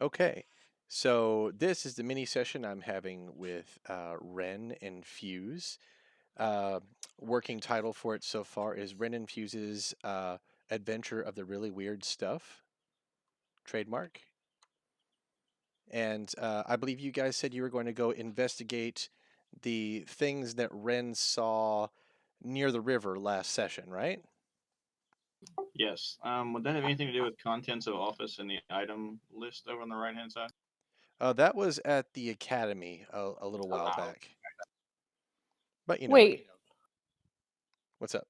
Okay, so this is the mini session I'm having with Ren and Fuse. Uh, Working title for it so far is Ren and Fuse's Adventure of the Really Weird Stuff, trademark. And I believe you guys said you were going to go investigate the things that Ren saw near the river last session, right? Yes. Would that have anything to do with contents of office in the item list over on the right hand side? That was at the academy a little while Ah, back. But Wait, what's up?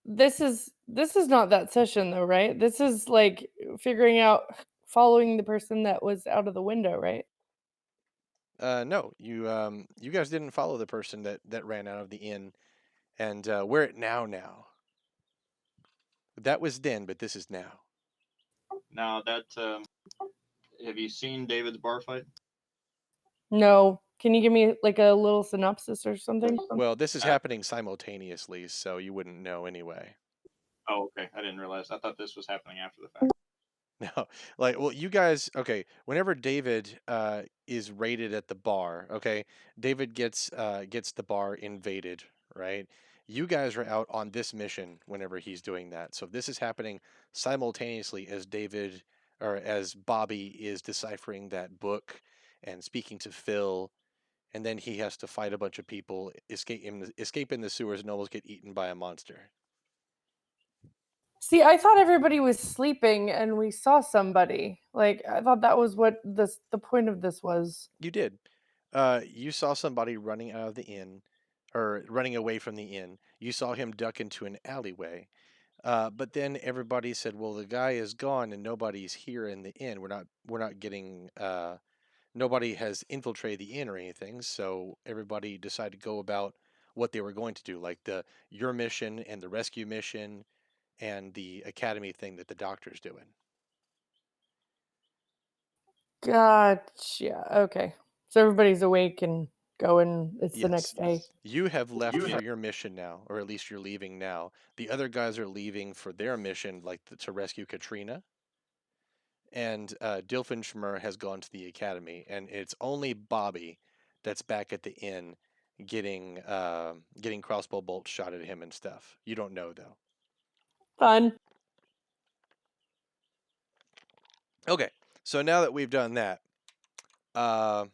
this is not that session though, right? This is like figuring out following the person that was out of the window, right? No, you guys didn't follow the person that ran out of the inn, and we're at now. That was then, but this is now. now that have you seen David's bar fight? No. Can you give me like a little synopsis or something? Well, this is Uh, happening simultaneously, so you wouldn't know anyway. oh, okay. I didn't realize. I thought this was happening after the fact. No, like, well, you guys, okay. Whenever David is raided at the bar, okay, David gets the bar invaded, right? You guys are out on this mission whenever he's doing that. So this is happening simultaneously as David or as Bobby is deciphering that book and speaking to Phil, and then he has to fight a bunch of people, escape in the sewers, and almost get eaten by a monster. See, I thought everybody was sleeping and we saw somebody. Like I thought that was what the point of this was. You did. You saw somebody running out of the inn, or running away from the inn. You saw him duck into an alleyway. But then everybody said, "Well, the guy is gone and nobody's here in the inn. We're not getting. Nobody has infiltrated the inn or anything." So everybody decided to go about what they were going to do, like the your mission and the rescue mission and the academy thing that the doctor's doing. Gotcha. Okay. So everybody's awake and going. It's the Yes. next day. You have left for your mission now, or at least you're leaving now. The other guys are leaving for their mission, like to rescue Katrina. And Dilfenschmer has gone to the academy, and it's only Bobby that's back at the inn, getting crossbow bolts shot at him and stuff. You don't know though. Fun. Okay, so now that we've done that, uh,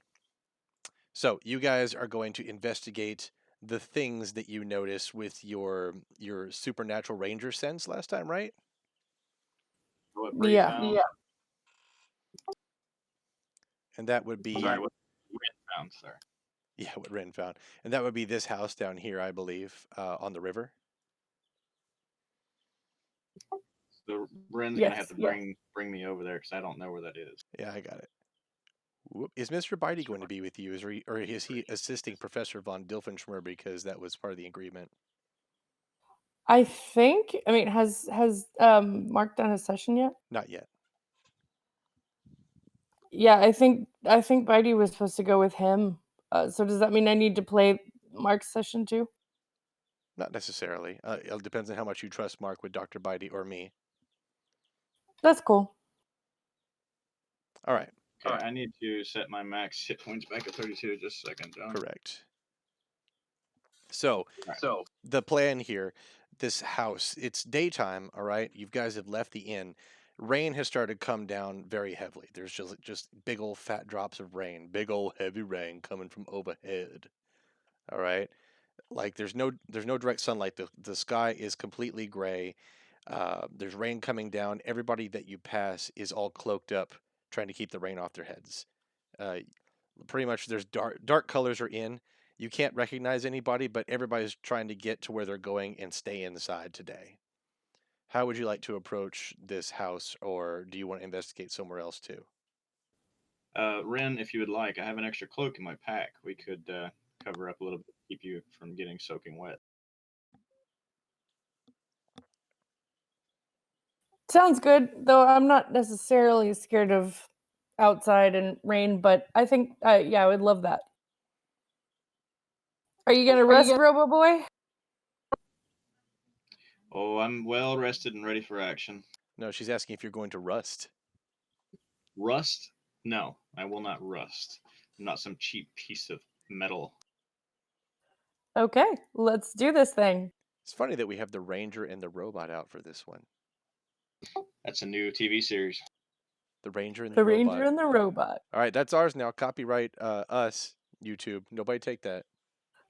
so you guys are going to investigate the things that you notice with your supernatural ranger sense last time, right? What Bree Yeah. found? And that would Sorry, be, what Ren found? Sorry. yeah, what Ren found. And that would be this house down here, I believe, on the river. So Ren's gonna have Yes. to bring me over there because I don't know where that is. Yeah, I got it. Whoop. Is Mr. Bitey going to be with you? Or is he assisting Professor von Dilfenschmer because that was part of the agreement? I think. I mean, has Mark done his session yet? Not yet. Yeah, I think Bitey was supposed to go with him. So does that mean I need to play Mark's session too? Not necessarily. It depends on how much you trust Mark with Dr. Bitey or me. That's cool. All right. Okay, I need to set my max hit points back at 32. Just a second, John. Correct. So So the plan here, this house, it's daytime, all right? You guys have left the inn. Rain has started to come down very heavily. There's just big old fat drops of rain, big old heavy rain coming from overhead. All right? Like there's no direct sunlight. The sky is completely gray. There's rain coming down. Everybody that you pass is all cloaked up, trying to keep the rain off their heads. Uh, Pretty much, there's dark colors are in. You can't recognize anybody, but everybody's trying to get to where they're going and stay inside today. How would you like to approach this house, or do you want to investigate somewhere else too? Ren, if you would like, I have an extra cloak in my pack. We could cover up a little bit, keep you from getting soaking wet. Sounds good, though I'm not necessarily scared of outside and rain, but I think yeah, I would love that. Are you gonna rest, Robo Boy? Oh, I'm well rested and ready for action. No, she's asking if you're going to rust. Rust? No, I will not rust. I'm not some cheap piece of metal. Okay, let's do this thing. It's funny that we have the Ranger and the robot out for this one. That's a new TV series. The Ranger and the The Ranger robot. and the Robot. All right, that's ours now. Copyright us, YouTube. Nobody take that.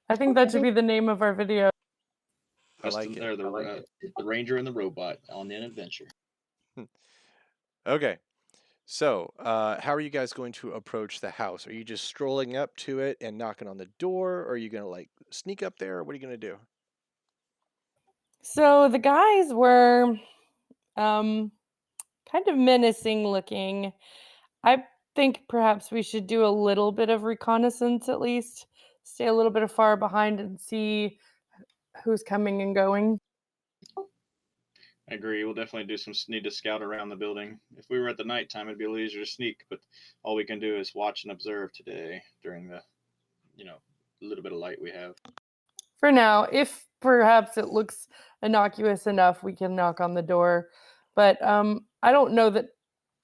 I think that should be the name of our video. I like it. The Ranger and the Robot on an adventure. Okay. So, how are you guys going to approach the house? Are you just strolling up to it and knocking on the door? Or are you going to like sneak up there? Or what are you going to do? So the guys were um kind of menacing looking. I think perhaps we should do a little bit of reconnaissance at least. Stay a little bit far behind and see who's coming and going. I agree. We'll definitely need to scout around the building. If we were at the nighttime, it'd be a little easier to sneak. But all we can do is watch and observe today during the, little bit of light we have. For now, if perhaps it looks innocuous enough, we can knock on the door. But I don't know that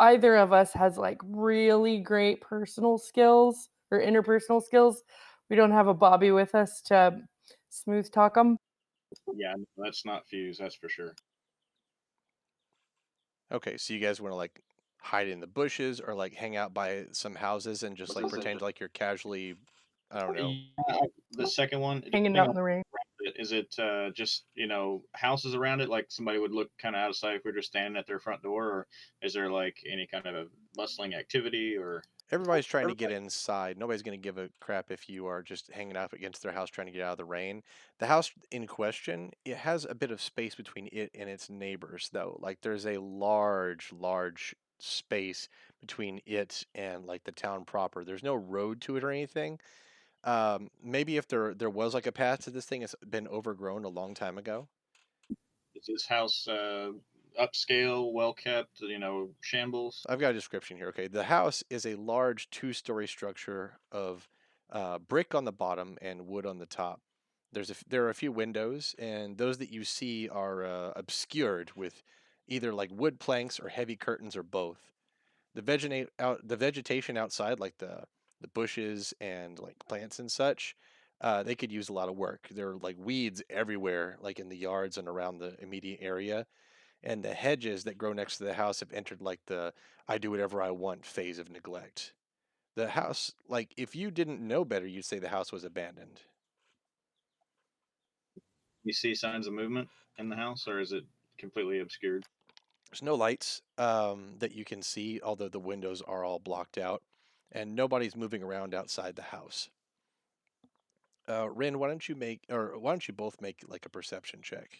either of us has like really great personal skills or interpersonal skills. We don't have a Bobby with us to smooth talk them. Yeah, that's not Fuse, that's for sure. Okay, so you guys want to like hide in the bushes or like hang out by some houses and just like pretend like you're casually, I don't know. Yeah, the second one, Hanging depending out on in the rain. is it just houses around it, like somebody would look kind of out of sight if we are just standing at their front door, or is there like any kind of a bustling activity or? Everybody's trying to get inside. Nobody's going to give a crap if you are just hanging out against their house trying to get out of the rain. The house in question, it has a bit of space between it and its neighbors, though. Like there's a large space between it and like the town proper. There's no road to it or anything. Maybe if there was like a path to this thing, it's been overgrown a long time ago. Is this house upscale, well kept? Shambles. I've got a description here. Okay, the house is a large two-story structure of brick on the bottom and wood on the top. There are a few windows, and those that you see are obscured with either like wood planks or heavy curtains or both. The vegetation outside, like the bushes and like plants and such, they could use a lot of work. There are like weeds everywhere, like in the yards and around the immediate area, and the hedges that grow next to the house have entered like the I do whatever I want phase of neglect. The house, like if you didn't know better, you'd say the house was abandoned. You see signs of movement in the house, or is it completely obscured? There's no lights that you can see, although the windows are all blocked out, and nobody's moving around outside the house. Rin, why don't you both make like a perception check?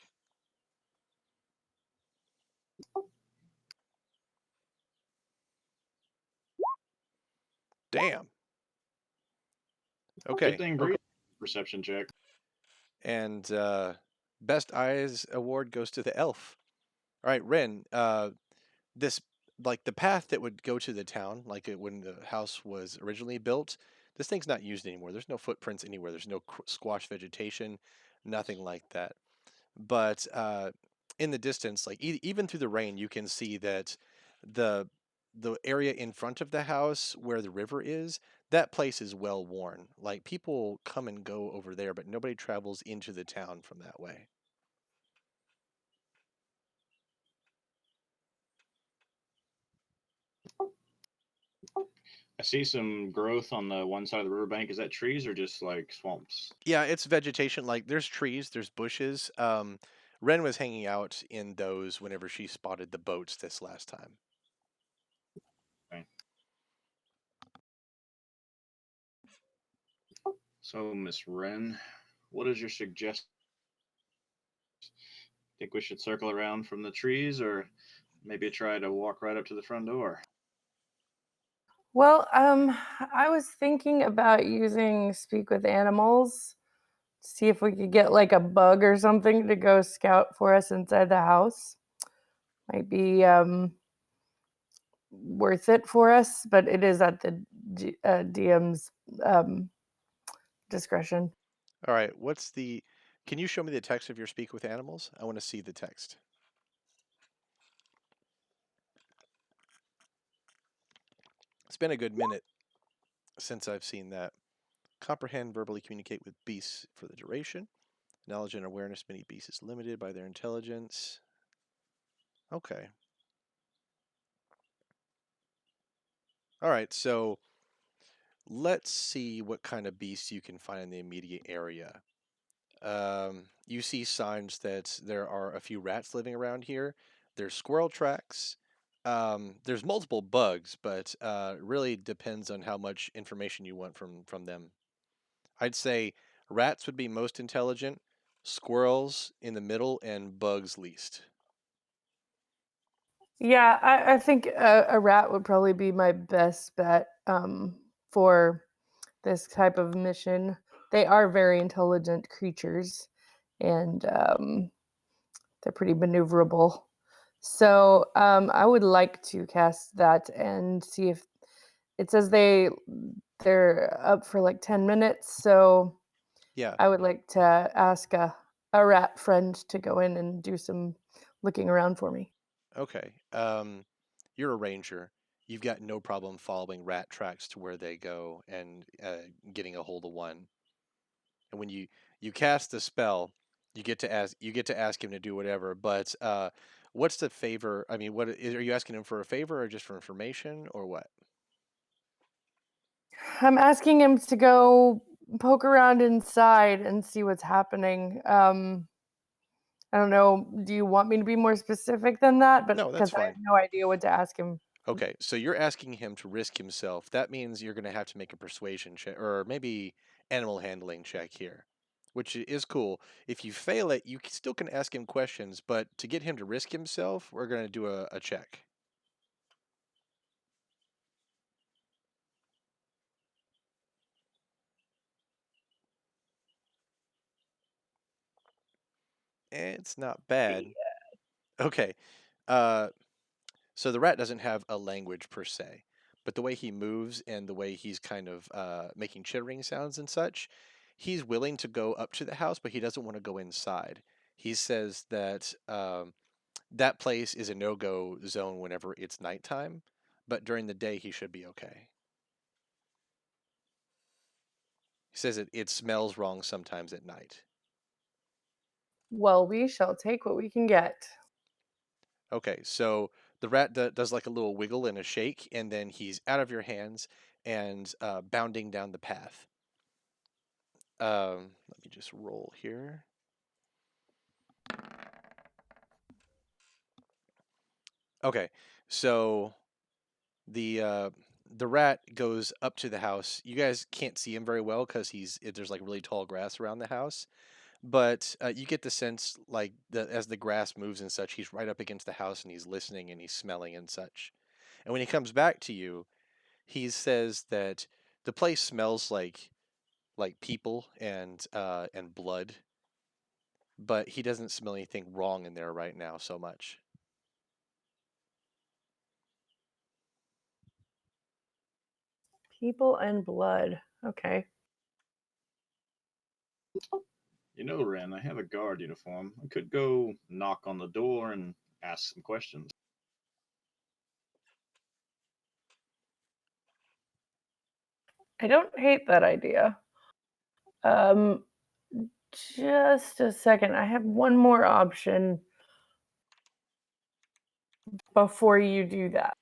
Damn. Good Okay. thing Bree perception check. And best eyes award goes to the elf. All right, Rin. This like the path that would go to the town, like when the house was originally built. This thing's not used anymore. There's no footprints anywhere. There's no squash vegetation, nothing like that. But in the distance, like even through the rain, you can see that the the area in front of the house where the river is, that place is well worn. Like people come and go over there, but nobody travels into the town from that way. I see some growth on the one side of the riverbank. Is that trees or just like swamps? Yeah, it's vegetation. Like there's trees, there's bushes. Ren was hanging out in those whenever she spotted the boats this last time. Okay. So, Miss Wren, what is your suggestion? Think we should circle around from the trees, or maybe try to walk right up to the front door? Well, I was thinking about using speak with animals, see if we could get like a bug or something to go scout for us inside the house. Might be worth it for us, but it is at the DM's um, discretion. All right, can you show me the text of your speak with animals? I want to see the text. It's been a good minute since I've seen that. Comprehend, verbally communicate with beasts for the duration. Knowledge and awareness, many beasts is limited by their intelligence. Okay. All right, so let's see what kind of beasts you can find in the immediate area. You see signs that there are a few rats living around here. There's squirrel tracks. There's multiple bugs, but really depends on how much information you want from them. I'd say rats would be most intelligent, squirrels in the middle, and bugs least. Yeah, I think a rat would probably be my best bet for this type of mission. They are very intelligent creatures, and they're pretty maneuverable. So I would like to cast that and see if it says they're up for like 10 minutes. So Yeah. I would like to ask a rat friend to go in and do some looking around for me. Okay. You're a ranger. You've got no problem following rat tracks to where they go and getting a hold of one. And when you cast the spell, you get to ask him to do whatever. But what's the favor? I mean, are you asking him for a favor or just for information or what? I'm asking him to go poke around inside and see what's happening. I don't know. Do you want me to be more specific than that? But No, that's because I have fine. no idea what to ask him. Okay, so you're asking him to risk himself. That means you're going to have to make a persuasion check or maybe animal handling check here, which is cool. If you fail it, still can ask him questions, but to get him to risk himself, we're going to do a check. It's not bad. Okay. Uh, so the rat doesn't have a language per se, but the way he moves and the way he's kind of making chittering sounds and such, he's willing to go up to the house, but he doesn't want to go inside. He says that that place is a no-go zone whenever it's nighttime, but during the day he should be okay. He says it smells wrong sometimes at night. Well, we shall take what we can get. Okay, so the rat does like a little wiggle and a shake, and then he's out of your hands and bounding down the path. Let me just roll here. Okay, so the uh, the rat goes up to the house. You guys can't see him very well because there's like really tall grass around the house, but you get the sense like as the grass moves and such, he's right up against the house and he's listening and he's smelling and such. And when he comes back to you, he says that the place smells like people and blood, but he doesn't smell anything wrong in there right now so much. People and blood. Okay. You know, Ren, I have a guard uniform. I could go knock on the door and ask some questions. I don't hate that idea. Um, just a second. I have one more option before you do that.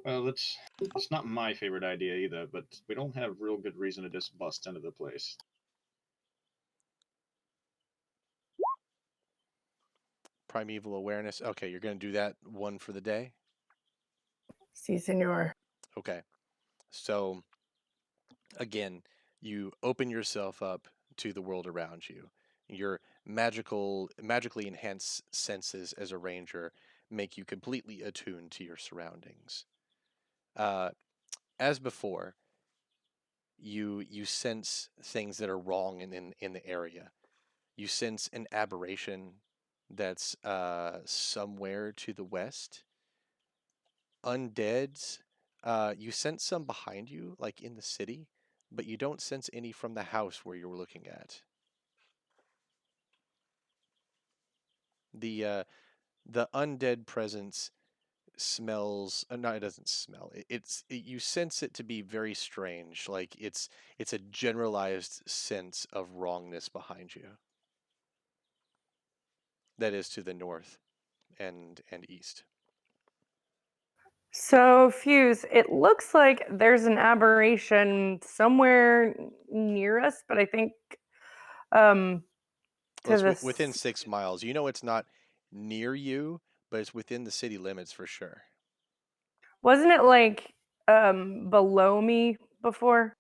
Well, it's not my favorite idea either, but we don't have real good reason to just bust into the place. Primeval awareness. Okay, you're going to do that one for the day? Si, senor. Okay. So again, you open yourself up to the world around you. Your magically enhanced senses as a ranger make you completely attuned to your surroundings. Uh, as before, you sense things that are wrong in the area. You sense an aberration that's somewhere to the west. Undeads, you sense some behind you, like in the city, but you don't sense any from the house where you were looking at. The uh, the undead presence smells. No, it doesn't smell. You sense it to be very strange. Like it's a generalized sense of wrongness behind you. That is to the north and east. So, Fuse, it looks like there's an aberration somewhere near us, but I think um Well, to it's within this, 6 miles. You know it's not near you, but it's within the city limits for sure. wasn't it like below me before?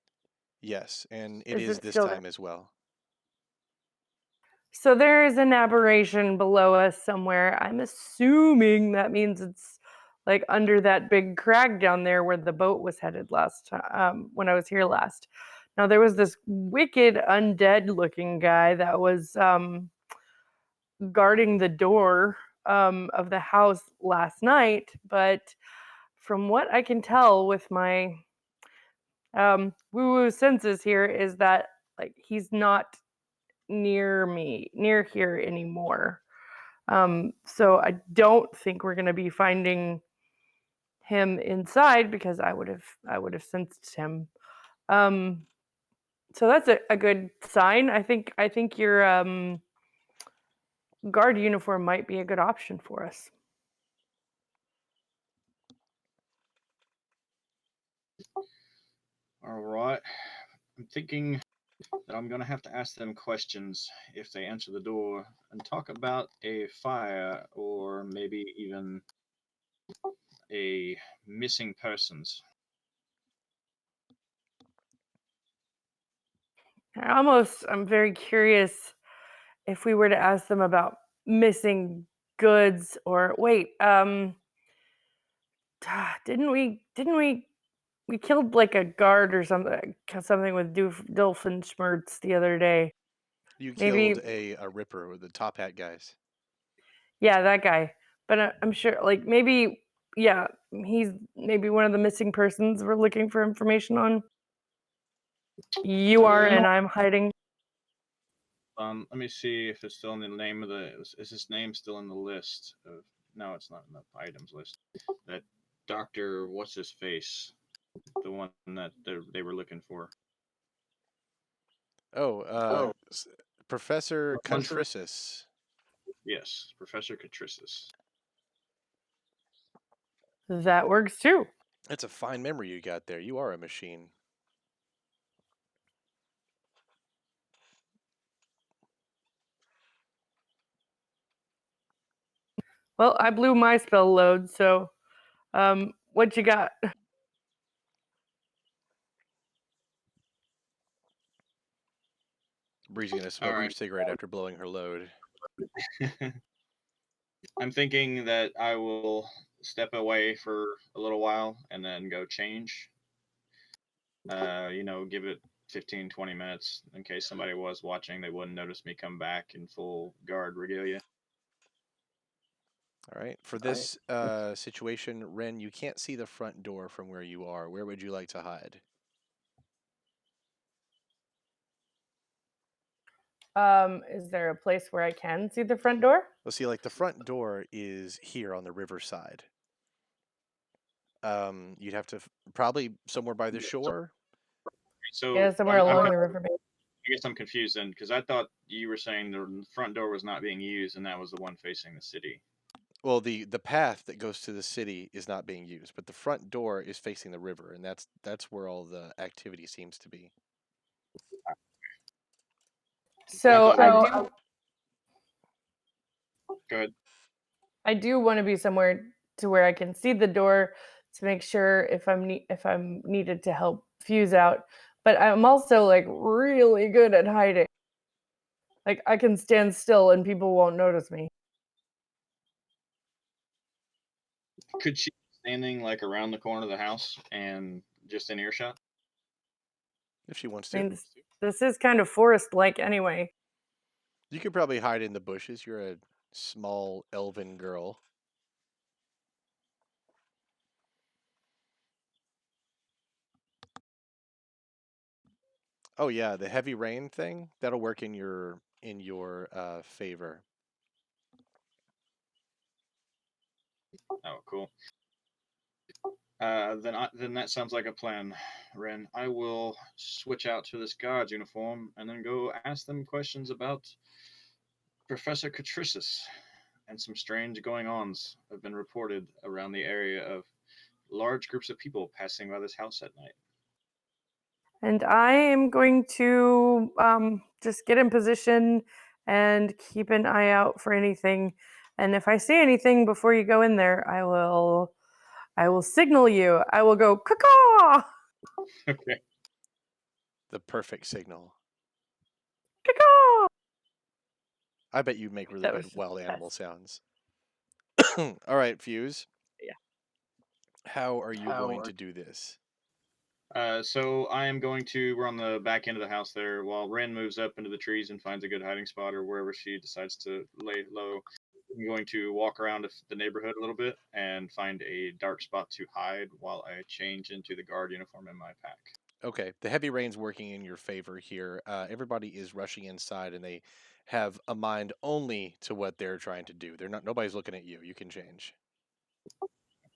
Yes, and it Is is it this still there? time as well. So there is an aberration below us somewhere. I'm assuming that means it's like under that big crag down there where the boat was headed last time when I was here last. Now there was this wicked undead looking guy that was guarding the door of the house last night, but from what I can tell with my woo woo senses here is that like he's not near here anymore. So I don't think we're gonna be finding him inside because I would have sensed him. Um, so that's a good sign. I think your guard uniform might be a good option for us. All right. I'm thinking that I'm gonna have to ask them questions if they answer the door and talk about a fire or maybe even a missing persons. I'm very curious if we were to ask them about missing goods or wait, didn't we killed like a guard or something with Dolphinschmerz the other day. You killed Maybe, a ripper with the top hat guys. yeah, that guy. But I'm sure, like maybe, yeah, he's maybe one of the missing persons we're looking for information on. You are, Good. and I'm hiding. Let me see if it's still in the name of the. Is his name still in the list of? No, it's not in the items list. That Doctor, what's his face? The one that they were looking for. Oh, Oh, Professor Professor. Contrisis. Yes, Professor Catricis. That works too. That's a fine memory you got there. You are a machine. Well, I blew my spell load, so what you got? Bree's gonna All smoke her right. cigarette after blowing her load. I'm thinking that I will step away for a little while and then go change. Give it 15, 20 minutes in case somebody was watching. They wouldn't notice me come back in full guard regalia. All right. For this situation, Ren, you can't see the front door from where you are. Where would you like to hide? Is there a place where I can see the front door? Let's see. Like the front door is here on the riverside. You'd have to probably somewhere by the shore. So Yeah, somewhere I'm along the riverbank. I guess I'm confused then because I thought you were saying the front door was not being used and that was the one facing the city. Well, the path that goes to the city is not being used, but the front door is facing the river, and that's where all the activity seems to be. I So thought we were. Go ahead. I do want to be somewhere to where I can see the door to make sure if I'm needed to help Fuse out. But I'm also like really good at hiding. Like I can stand still and people won't notice me. Could she be standing like around the corner of the house and just in earshot? If she wants I to, mean, this is kind of forest-like anyway. you could probably hide in the bushes. You're a small elven girl. Oh yeah, the heavy rain thing that'll work in your favor. Oh, cool. Then that sounds like a plan, Ren. I will switch out to this guard's uniform and then go ask them questions about Professor Catricis. And some strange going ons have been reported around the area of large groups of people passing by this house at night. And I am going to just get in position and keep an eye out for anything. And if I see anything before you go in there, I will signal you. I will go caw Okay. The perfect signal. caw. I bet you make really That was good just wild the animal best. sounds. All right, Fuse. Yeah. How are you going to do this? So I am going to. We're on the back end of the house there. While Ren moves up into the trees and finds a good hiding spot, or wherever she decides to lay low, I'm going to walk around the neighborhood a little bit and find a dark spot to hide while I change into the guard uniform in my pack. Okay, the heavy rain's working in your favor here. Everybody is rushing inside, and they have a mind only to what they're trying to do. They're not. Nobody's looking at you. You can change.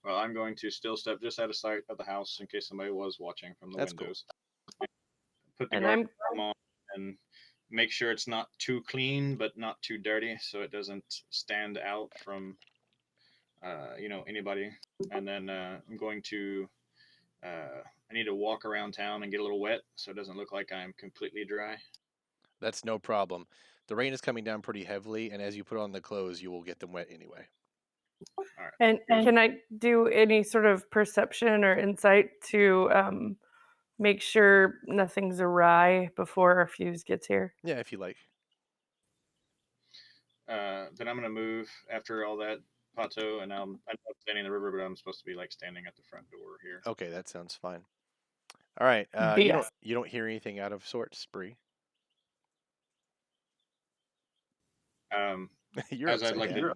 Well, I'm going to still step just out of sight of the house in case somebody was watching from the That's cool. windows. Put the And guard I'm uniform on and make sure it's not too clean but not too dirty, so it doesn't stand out from anybody. And then I'm going to I need to walk around town and get a little wet so it doesn't look like I'm completely dry. That's no problem. The rain is coming down pretty heavily, and as you put on the clothes, you will get them wet anyway. All right. and can I do any sort of perception or insight to make sure nothing's awry before our fuse gets here? Yeah, if you like. Then I'm gonna move after all that plateau, and I'm standing in the river, but I'm supposed to be like standing at the front door here. Okay, that sounds fine. All right. You don't BS. you don't hear anything out of sorts, Spree. Um, You're as upside down.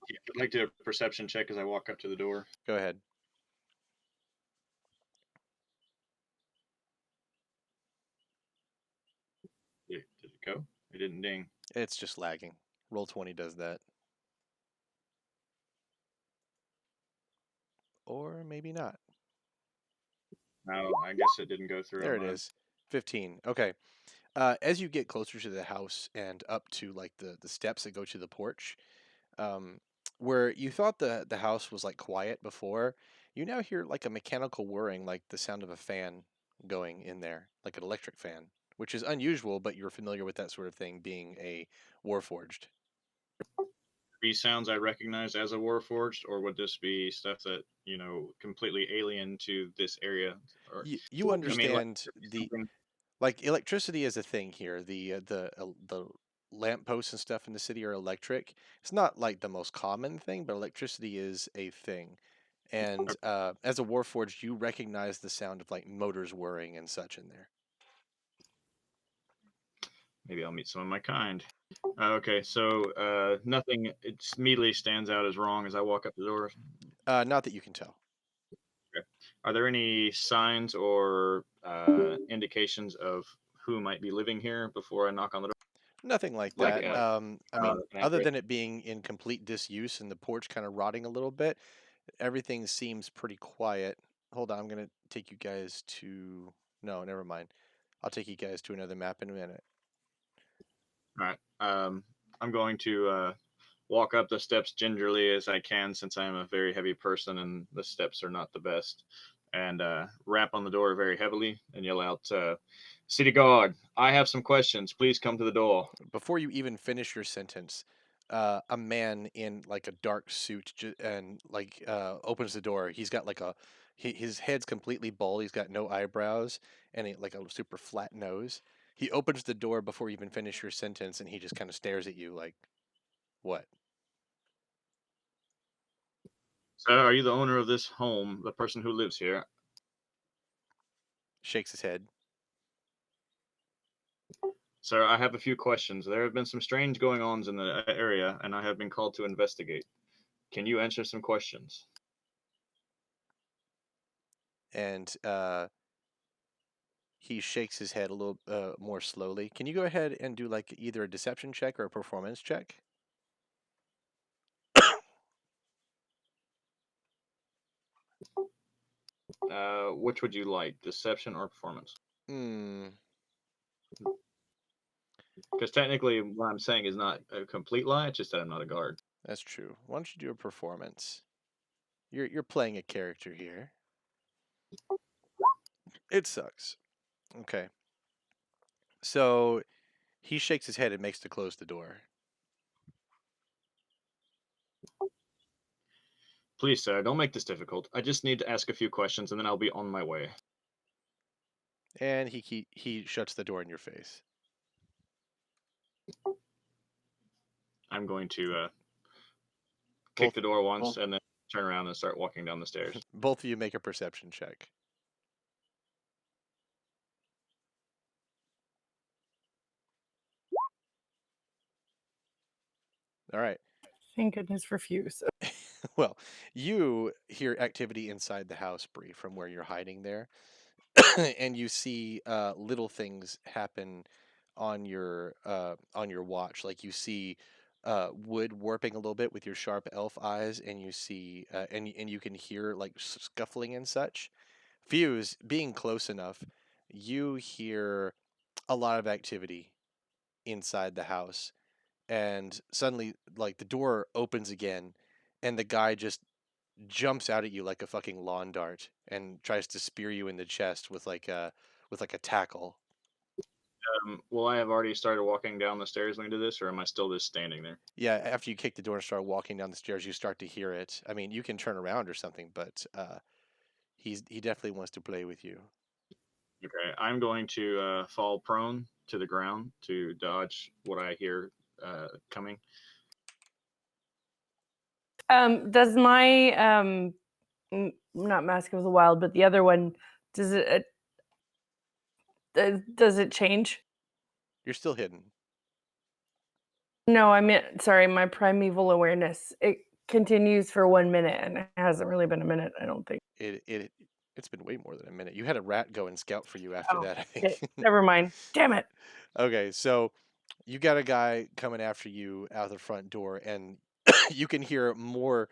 I'd like to do a perception check as I walk up to the door. Go ahead. Did it go? It didn't ding. It's just lagging. Roll 20 does that. Or maybe not. No, I guess it didn't go through There on it mine. is. 15. Okay. As you get closer to the house and up to like the steps that go to the porch, um, where you thought the house was like quiet before, you now hear like a mechanical whirring, like the sound of a fan going in there, like an electric fan, which is unusual, but you're familiar with that sort of thing being a warforged. These sounds I recognize as a Warforged, or would this be stuff that completely alien to this area? Or You I mean, like understand the something. like electricity is a thing here. The lampposts and stuff in the city are electric. It's not like the most common thing, but electricity is a thing. And as a warforged, you recognize the sound of like motors whirring and such in there. Maybe I'll meet some of my kind. Okay, so nothing. It immediately stands out as wrong as I walk up the door. Not that you can tell. Okay. Are there any signs or indications of who might be living here before I knock on the door? Nothing like Like, that. I mean, an other address? than it being in complete disuse and the porch kind of rotting a little bit, everything seems pretty quiet. Hold on, I'm gonna take you guys to. No, never mind. I'll take you guys to another map in a minute. All right. I'm going to walk up the steps gingerly as I can, since I am a very heavy person and the steps are not the best, and rap on the door very heavily and yell out, "City Guard, I have some questions. Please come to the door." Before you even finish your sentence, a man in like a dark suit and like opens the door. He's got like his head's completely bald. He's got no eyebrows and like a super flat nose. He opens the door before you even finish your sentence, and he just kind of stares at you like, "What?" Sir, are you the owner of this home, the person who lives here? Shakes his head. Sir, I have a few questions. There have been some strange going ons in the area, and I have been called to investigate. Can you answer some questions? And he shakes his head a little more slowly. Can you go ahead and do like either a deception check or a performance check? Which would you like, deception or performance? Hmm. Because technically, what I'm saying is not a complete lie. It's just that I'm not a guard. That's true. Why don't you do a performance? You're playing a character here. It sucks. Okay. So he shakes his head and makes to close the door. Please, sir, don't make this difficult. I just need to ask a few questions, and then I'll be on my way. And he shuts the door in your face. I'm going to kick Both the door once, and then turn around and start walking down the stairs. both of you make a perception check. All right. Thank goodness for Fuse. Well, you hear activity inside the house, Bree, from where you're hiding there, and you see little things happen on your watch. Like you see wood warping a little bit with your sharp elf eyes, and you see and you can hear like scuffling and such. Fuse, being close enough, you hear a lot of activity inside the house, and suddenly like the door opens again, and the guy just jumps out at you like a fucking lawn dart and tries to spear you in the chest with like a tackle. Will I have already started walking down the stairs into this, or am I still just standing there? Yeah, after you kick the door and start walking down the stairs, you start to hear it. I mean, you can turn around or something, but he definitely wants to play with you. Okay, I'm going to fall prone to the ground to dodge what I hear coming. Does my not Mask of the Wild, but the other one, does it does it change? You're still hidden. No, I meant sorry, my primeval awareness. It continues for 1 minute, and it hasn't really been a minute, I don't think. It it's been way more than a minute. You had a rat go and scout for you after Oh, that, I think. shit. Never mind. Damn it. Okay, so you got a guy coming after you out the front door, and you can hear more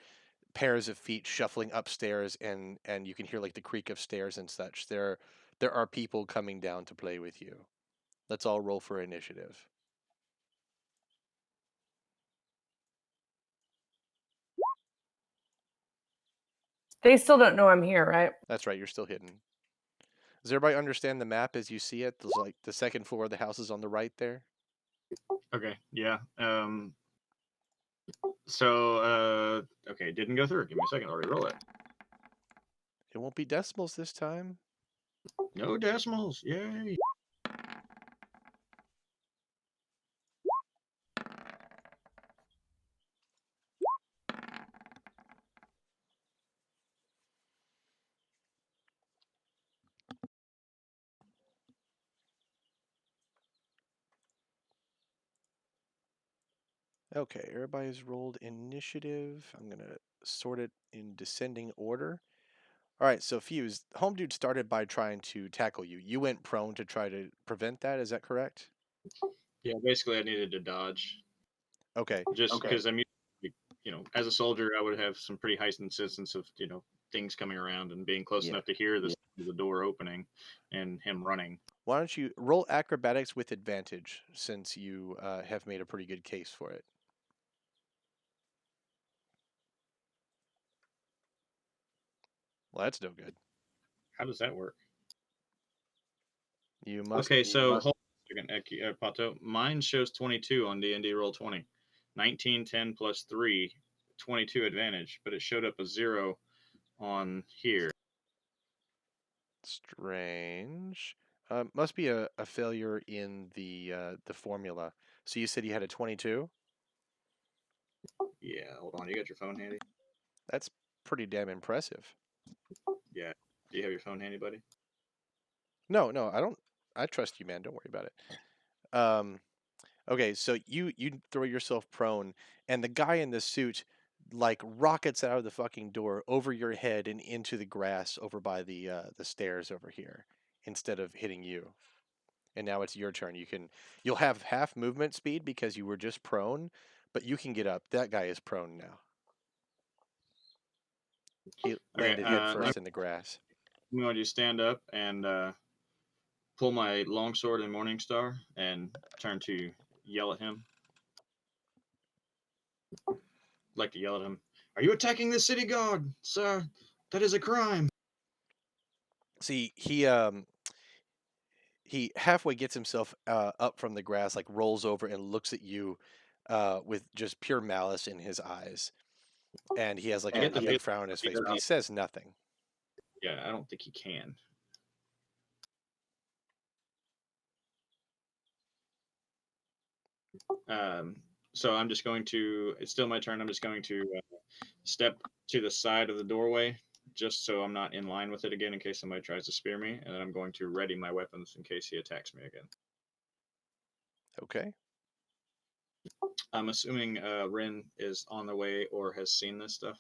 pairs of feet shuffling upstairs, and you can hear like the creak of stairs and such. There are people coming down to play with you. Let's all roll for initiative. They still don't know I'm here, right? That's right, you're still hidden. Does everybody understand the map as you see it? There's like the second floor of the house is on the right there. Okay, yeah. Okay, didn't go through. Give me a second. I'll re-roll it. It won't be decimals this time. No decimals. Yay. Okay, everybody's rolled initiative. I'm gonna sort it in descending order. All right, so Fuse, Home Dude started by trying to tackle you. You went prone to try to prevent that. Is that correct? Yeah, basically, I needed to dodge Okay. just because I'm, as a soldier, I would have some pretty heightened sense of things coming around and being close Yeah. enough to hear the door opening and him running. Why don't you roll acrobatics with advantage since you have made a pretty good case for it? Well, that's no good. How does that work? You must. Okay, so hold on a second, Pato. Mine shows 22 on D&D Roll 20. 19, 10 plus 3, 22 advantage, but it showed up a 0 on here. Strange. Must be a failure in the formula. So you said you had a 22? Yeah, hold on. You got your phone handy? That's pretty damn impressive. Yeah. Do you have your phone handy, buddy? No, no, I don't. I trust you, man. Don't worry about it. Okay, so you throw yourself prone, and the guy in the suit like rockets out of the fucking door over your head and into the grass over by the stairs over here instead of hitting you. And now it's your turn. You'll have half movement speed because you were just prone, but you can get up. That guy is prone now. He Okay. landed head first in the grass. I'm going to stand up and pull my longsword and morning star and turn to yell at him. I'd like to yell at him. Are you attacking the city guard, sir? That is a crime. See, he halfway gets himself up from the grass, like rolls over and looks at you with just pure malice in his eyes, and he has like I get a the big feeling frown on his he face, but he doesn't. says nothing. Yeah, I don't think he can. Um, so I'm just going to. It's still my turn. I'm just going to step to the side of the doorway, just so I'm not in line with it again in case somebody tries to spear me, and then I'm going to ready my weapons in case he attacks me again. Okay. I'm assuming Rin is on the way or has seen this stuff.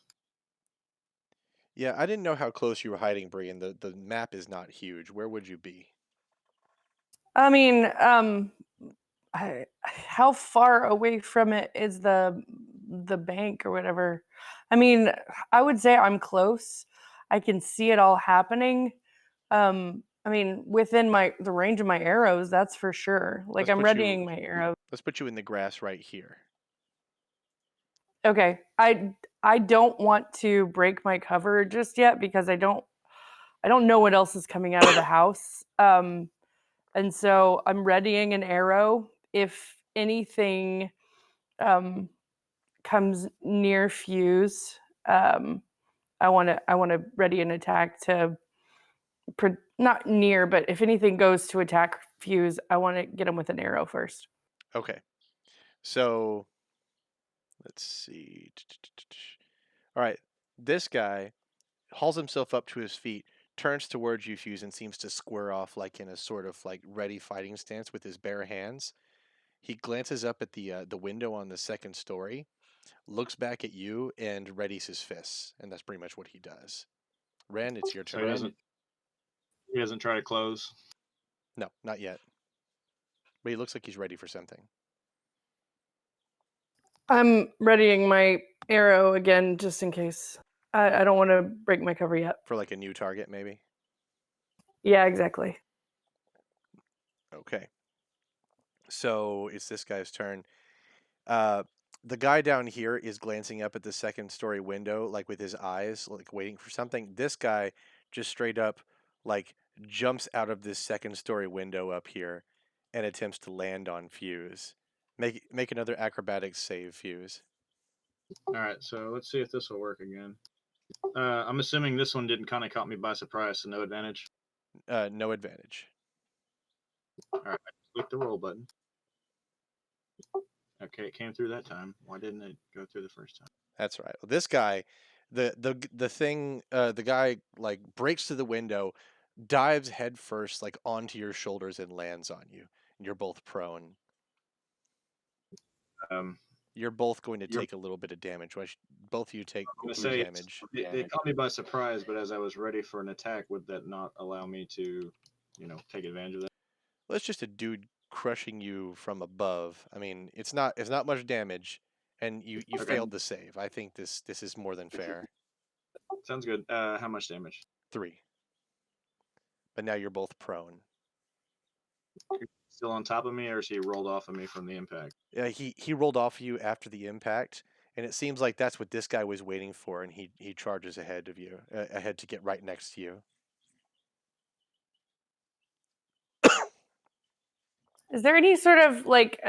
Yeah, I didn't know how close you were hiding, Brian. The map is not huge. Where would you be? I mean, how far away from it is the bank or whatever? I mean, I would say I'm close. I can see it all happening. I mean, within the range of my arrows, that's for sure. Like Let's I'm put you readying my arrow. let's put you in the grass right here. Okay. I don't want to break my cover just yet because I don't know what else is coming out of the house. And so I'm readying an arrow. If anything um, comes near Fuse, um, I want to ready an attack to not near, but if anything goes to attack Fuse, I want to get him with an arrow first. Okay. So let's see. All right. This guy hauls himself up to his feet, turns towards you, Fuse, and seems to square off like in a sort of like ready fighting stance with his bare hands. He glances up at the window on the second story, looks back at you, and readies his fists, and that's pretty much what he does. Ren, it's your So turn. he doesn't try to close. No, not yet. But he looks like he's ready for something. I'm readying my arrow again just in case. I don't want to break my cover yet. For like a new target, maybe? Yeah, exactly. Okay. So it's this guy's turn. Uh, the guy down here is glancing up at the second story window, like with his eyes, like waiting for something. This guy just straight up, like, jumps out of this second story window up here and attempts to land on Fuse. Make another acrobatics save, Fuse. All right, so let's see if this will work again. I'm assuming this one didn't kind of caught me by surprise, so no advantage. No advantage. All right, click the roll button. Okay, it came through that time. Why didn't it go through the first time? That's right. Well, this guy, the guy like breaks through the window, dives headfirst like onto your shoulders and lands on you. And you're both prone. Um, You're both going to take a little bit of damage. Both of you take I'm gonna 3 say damage. they caught me by surprise, but as I was ready for an attack, would that not allow me to, take advantage of that? Well, it's just a dude crushing you from above. I mean, it's not much damage, and you Okay, failed the save. I think this is more than fair. sounds good. How much damage? 3. But now you're both prone. Still on top of me, or is he rolled off of me from the impact? He rolled off you after the impact, and it seems like that's what this guy was waiting for, and he charges ahead of you, ahead to get right next to you. Is there any sort of like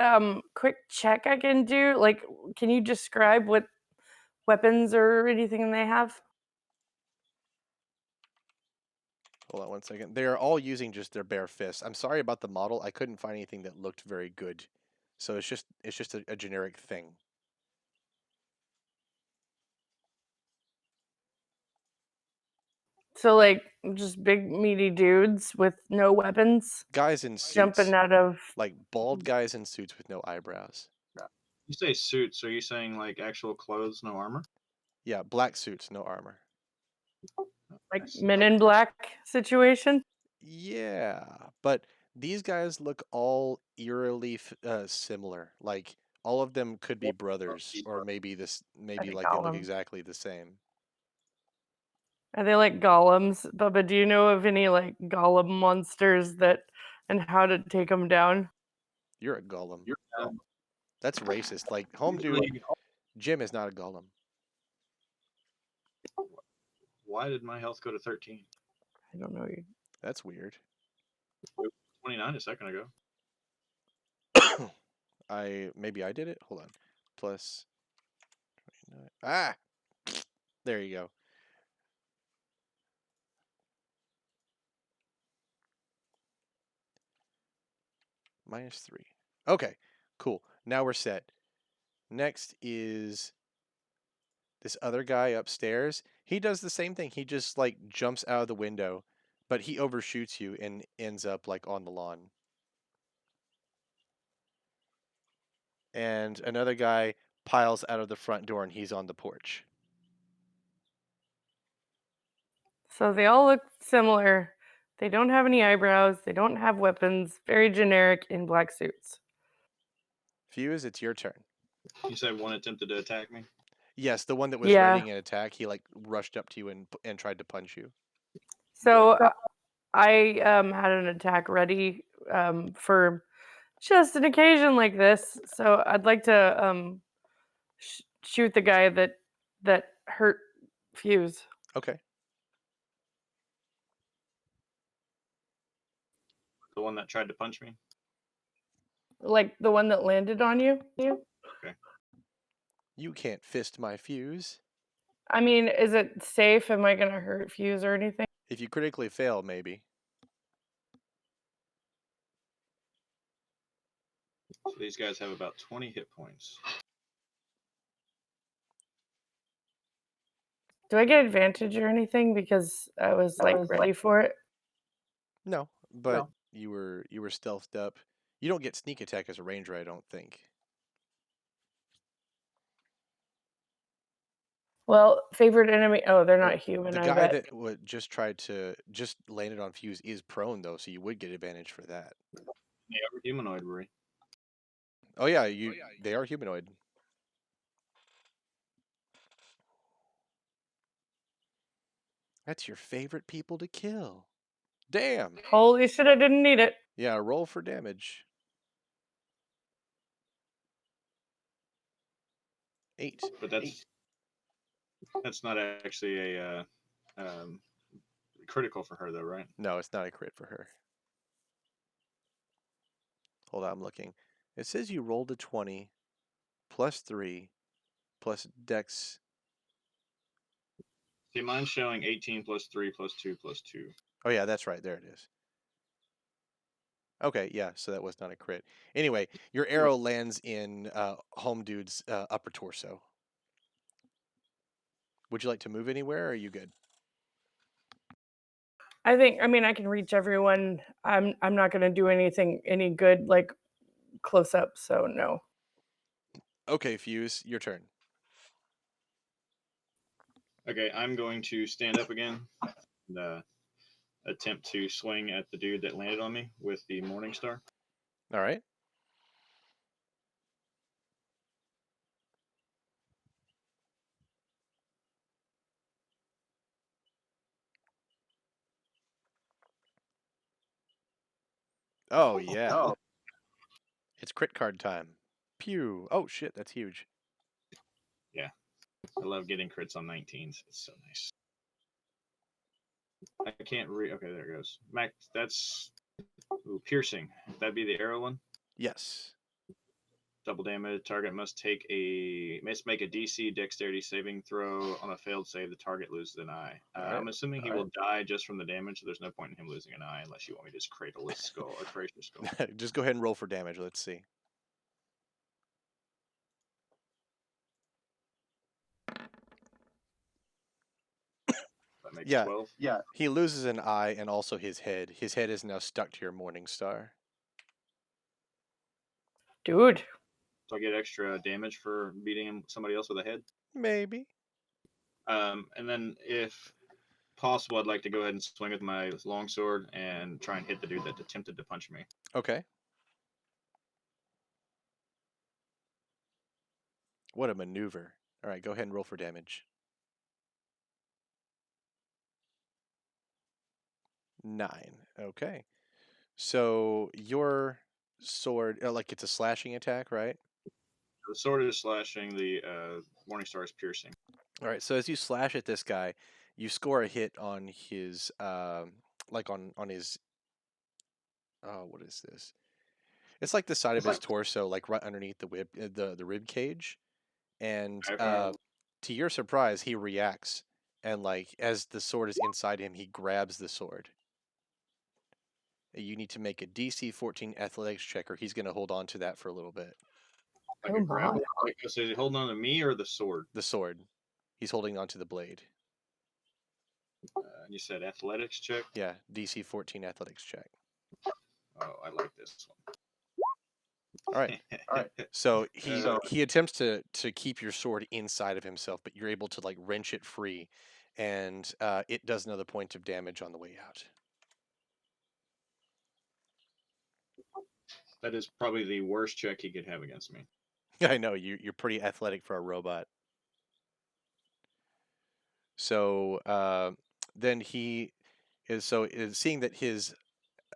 quick check I can do? Like, can you describe what weapons or anything they have? Hold on one second. They are all using just their bare fists. I'm sorry about the model. I couldn't find anything that looked very good, so it's just a generic thing. So like just big meaty dudes with no weapons Guys in jumping suits, out of. like bald guys in suits with no eyebrows. You say suits, are you saying like actual clothes, no armor? Yeah, black suits, no armor. Like Nice. Men in Black situation. Yeah, but these guys look all eerily similar. Like all of them could be brothers, or maybe I maybe think like they all look of them. exactly the same. Are they like golems? Bubba, do you know of any like golem monsters that and how to take them down? You're a golem. Um, That's racist. Like, home dude, usually, Jim is not a golem. why did my health go to 13? I don't know. That's weird. It was 29 a second ago. Maybe I did it. Hold on. Plus 29. Ah, there you go. -3. Okay, cool. Now we're set. Next is this other guy upstairs. He does the same thing. He just like jumps out of the window, but he overshoots you and ends up like on the lawn. And another guy piles out of the front door and he's on the porch. So they all look similar. They don't have any eyebrows. They don't have weapons. Very generic in black suits. Fuse, it's your turn. You said one attempted to attack me. Yes, the one that was Yeah. readying an attack, he like rushed up to you and tried to punch you. So I had an attack ready for just an occasion like this. So I'd like to shoot the guy that hurt Fuse. Okay. The one that tried to punch me. Like the one that landed on you. Okay. You can't fist my Fuse. I mean, is it safe? Am I gonna hurt Fuse or anything? If you critically fail, maybe. So these guys have about 20 hit points. Do I get advantage or anything because I was like ready for it? No, but you were stealthed up. You don't get sneak attack as a ranger, I don't think. Well, favorite enemy. Oh, they're not human. The I guy bet. that just landed on Fuse is prone though, so you would get advantage for that. Yeah, we're humanoid, Rory. Oh yeah, they are humanoid. That's your favorite people to kill. Damn. Holy shit! I didn't need it. Yeah, roll for damage. 8. But that's not actually a critical for her though, right? No, it's not a crit for her. Hold on, I'm looking. It says you rolled a 20 plus 3 plus dex. See, mine's showing 18 plus 3 plus 2 plus 2. Oh yeah, that's right. There it is. Okay, yeah, so that was not a crit. Anyway, your arrow lands in Home Dude's upper torso. Would you like to move anywhere, or are you good? I think. I mean, I can reach everyone. I'm not gonna do anything any good like close up. So no. Okay, Fuse, your turn. Okay, I'm going to stand up again and attempt to swing at the dude that landed on me with the Morning Star. All right. Oh yeah. Oh. It's crit card time. Pew. Oh shit, that's huge. Yeah, I love getting crits on 19s. It's so nice. I can't read. Okay, there it goes. Max, that's piercing. That'd be the arrow one. Yes. Double damage. Target must make a DC Dexterity saving throw. On a failed save, the target loses an eye. Alright. I'm assuming he will die just from the damage. So there's no point in him losing an eye unless you want me to just cradle his skull or crash his skull. Just go ahead and roll for damage. Let's see. That makes Yeah. 12. Yeah. He loses an eye and also his head. His head is now stuck to your Morning Star. Dude. So I get extra damage for beating somebody else with a head. Maybe. And then if possible, I'd like to go ahead and swing with my longsword and try and hit the dude that attempted to punch me. Okay. What a maneuver. All right, go ahead and roll for damage. 9. Okay. So your sword, like it's a slashing attack, right? The sword is slashing. The Morningstar is piercing. All right. So as you slash at this guy, you score a hit on his, like on his. Oh, what is this? It's like the side of his torso, like right underneath the rib cage. And Okay. to your surprise, he reacts, and like as the sword is inside him, he grabs the sword. You need to make a DC 14 athletics check, or he's going to hold on to that for a little bit. Like Oh a my. grapple. Like, so is he holding on to me or the sword? The sword. He's holding on to the blade. You said athletics check. Yeah, DC 14 athletics check. Oh, I like this one. All right. All right. So he attempts to keep your sword inside of himself, but you're able to like wrench it free, and it does another point of damage on the way out. That is probably the worst check he could have against me. I know you're pretty athletic for a robot. So then he is seeing that his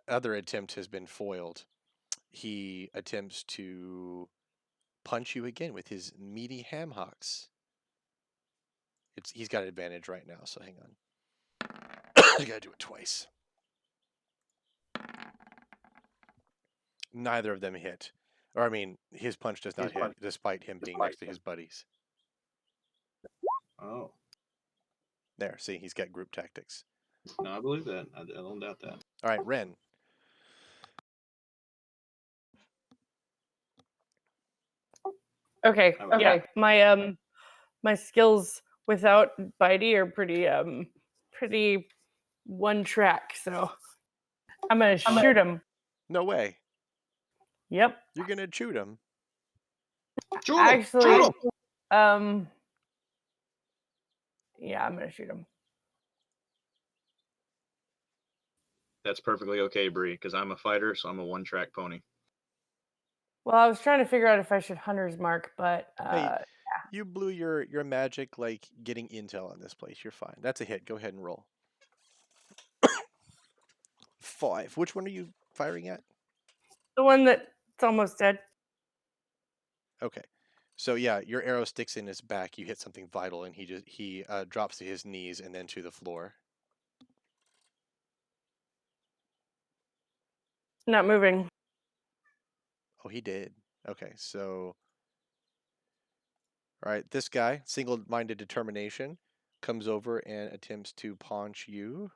other attempt has been foiled. He attempts to punch you again with his meaty ham hocks. He's got an advantage right now, so hang on. I gotta do it twice. Neither of them hit. Or I mean, his punch does not hit, despite him being next to his buddies. Oh. There, see, he's got group tactics. No, I believe that. I don't doubt that. All right, Ren. Okay. Okay. Yeah. My skills without bitey are pretty one track. So I'm gonna shoot him. No way. Yep. You're gonna shoot him. Actually, yeah, I'm gonna shoot him. That's perfectly okay, Bree, because I'm a fighter, so I'm a one-track pony. Well, I was trying to figure out if I should hunter's mark, but Hey, you blew your magic like getting intel on this place. You're fine. That's a hit. Go ahead and roll. 5. Which one are you firing at? the one that's almost dead. Okay. So yeah, your arrow sticks in his back. You hit something vital, and he drops to his knees and then to the floor. Not moving. Oh, he did. Okay, so all right, this guy, single-minded determination, comes over and attempts to punch you.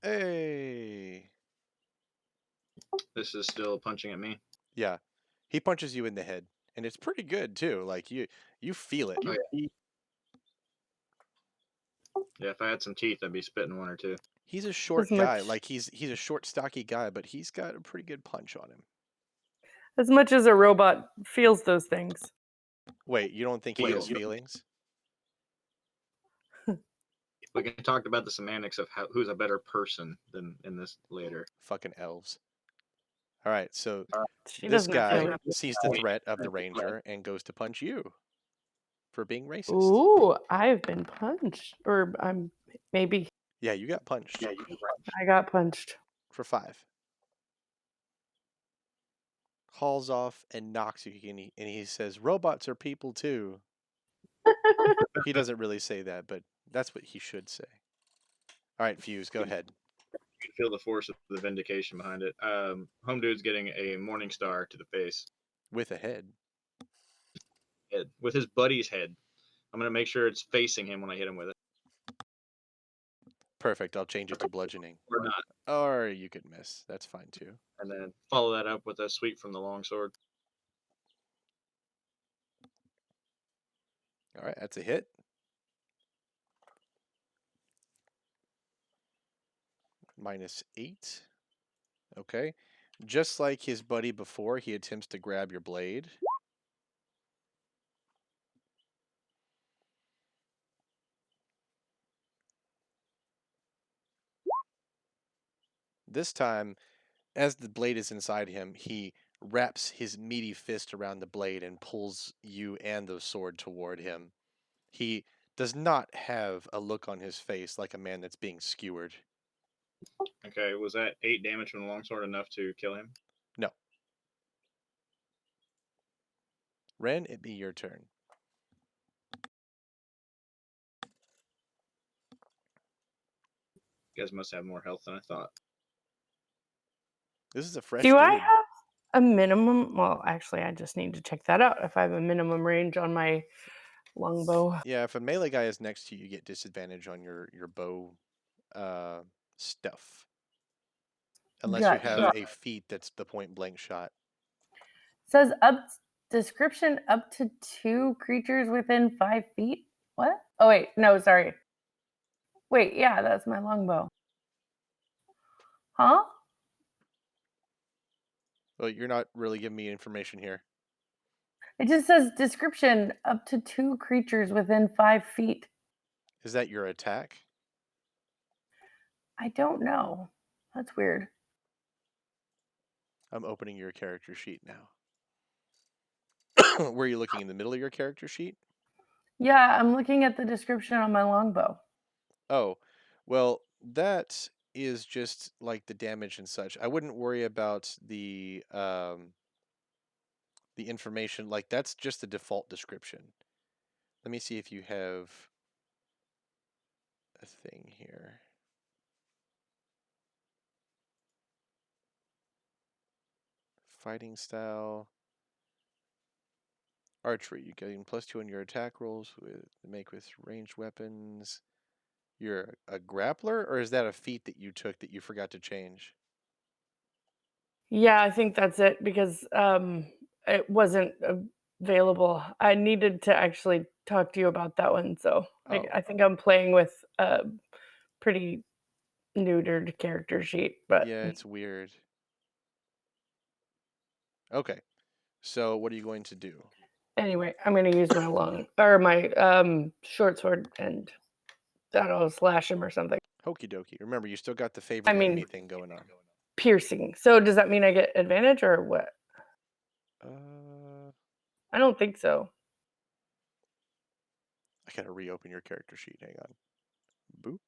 Hey. This is still punching at me. Yeah. He punches you in the head, and it's pretty good too. Like you feel it. Oh, yeah. Yeah, if I had some teeth, I'd be spitting one or two. He's a short As guy. much- Like he's a short, stocky guy, but he's got a pretty good punch on him. As much as a robot feels those things. Wait, you don't think he has feelings? We can talk about the semantics of who's a better person than in this later. Fucking elves. All right, so She this doesn't guy feel. sees the threat of the ranger and goes to punch you for being racist. Ooh, I've been punched, or I'm maybe Yeah, you got punched I got punched. for 5. Hauls off and knocks you, and he says, "Robots are people too." He doesn't really say that, but that's what he should say. All right, Fuse, go ahead. You can feel the force of the vindication behind it. Home Dude's getting a Morningstar to the face. With a head. Head. With his buddy's head. I'm going to make sure it's facing him when I hit him with it. Perfect. I'll change it to bludgeoning. Or not. Or you could miss. That's fine too. And then follow that up with a sweep from the longsword. All right, that's a hit. -8. Okay. Just like his buddy before, he attempts to grab your blade. This time, as the blade is inside him, he wraps his meaty fist around the blade and pulls you and the sword toward him. The does not have a look on his face like a man that's being skewered. Okay, was that 8 damage from the longsword enough to kill him? No. Ren, it be your turn. You guys must have more health than I thought. This is a fresh Do I dude. have a minimum? Well, actually, I just need to check that out. If I have a minimum range on my longbow. Yeah, if a melee guy is next to you, you get disadvantage on your bow stuff. Unless you have Gotcha. a feat that's the point blank shot. Says description up to 2 creatures within 5 feet. What? Oh wait, no, sorry. Wait, yeah, that's my longbow. Huh? Well, you're not really giving me information here. It just says description up to 2 creatures within 5 feet. Is that your attack? I don't know. That's weird. I'm opening your character sheet now. Were you looking in the middle of your character sheet? Yeah, I'm looking at the description on my longbow. Oh, well, that is just like the damage and such. I wouldn't worry about the information. Like that's just the default description. Let me see if you have a thing here. Fighting style. Archery. You gain +2 on your attack rolls with ranged weapons. You're a grappler, or is that a feat that you took that you forgot to change? Yeah, I think that's it because it wasn't available. I needed to actually talk to you about that one, so Oh, I think I'm playing with a pretty neutered character sheet, but yeah, it's weird. Okay, so what are you going to do? anyway, I'm gonna use my long or my short sword and that'll slash him or something. Okie dokie. Remember, you still got the I favored enemy mean thing going on. piercing. So does that mean I get advantage or what? Uh, I don't think so. I gotta reopen your character sheet. Hang on. Boop.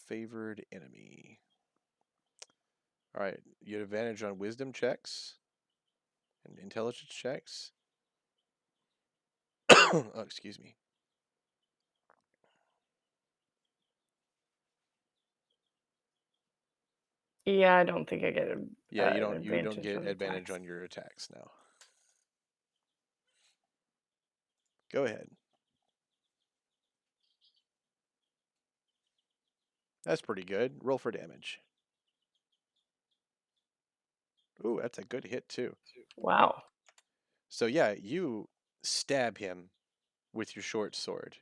Favored enemy. All right, you had advantage on wisdom checks and intelligence checks. Oh, excuse me. Yeah, I don't think I get Yeah, an you don't advantage get on advantage attacks. on your attacks now. Go ahead. That's pretty good. Roll for damage. Ooh, that's a good hit too. Wow. So yeah, you stab him with your short sword,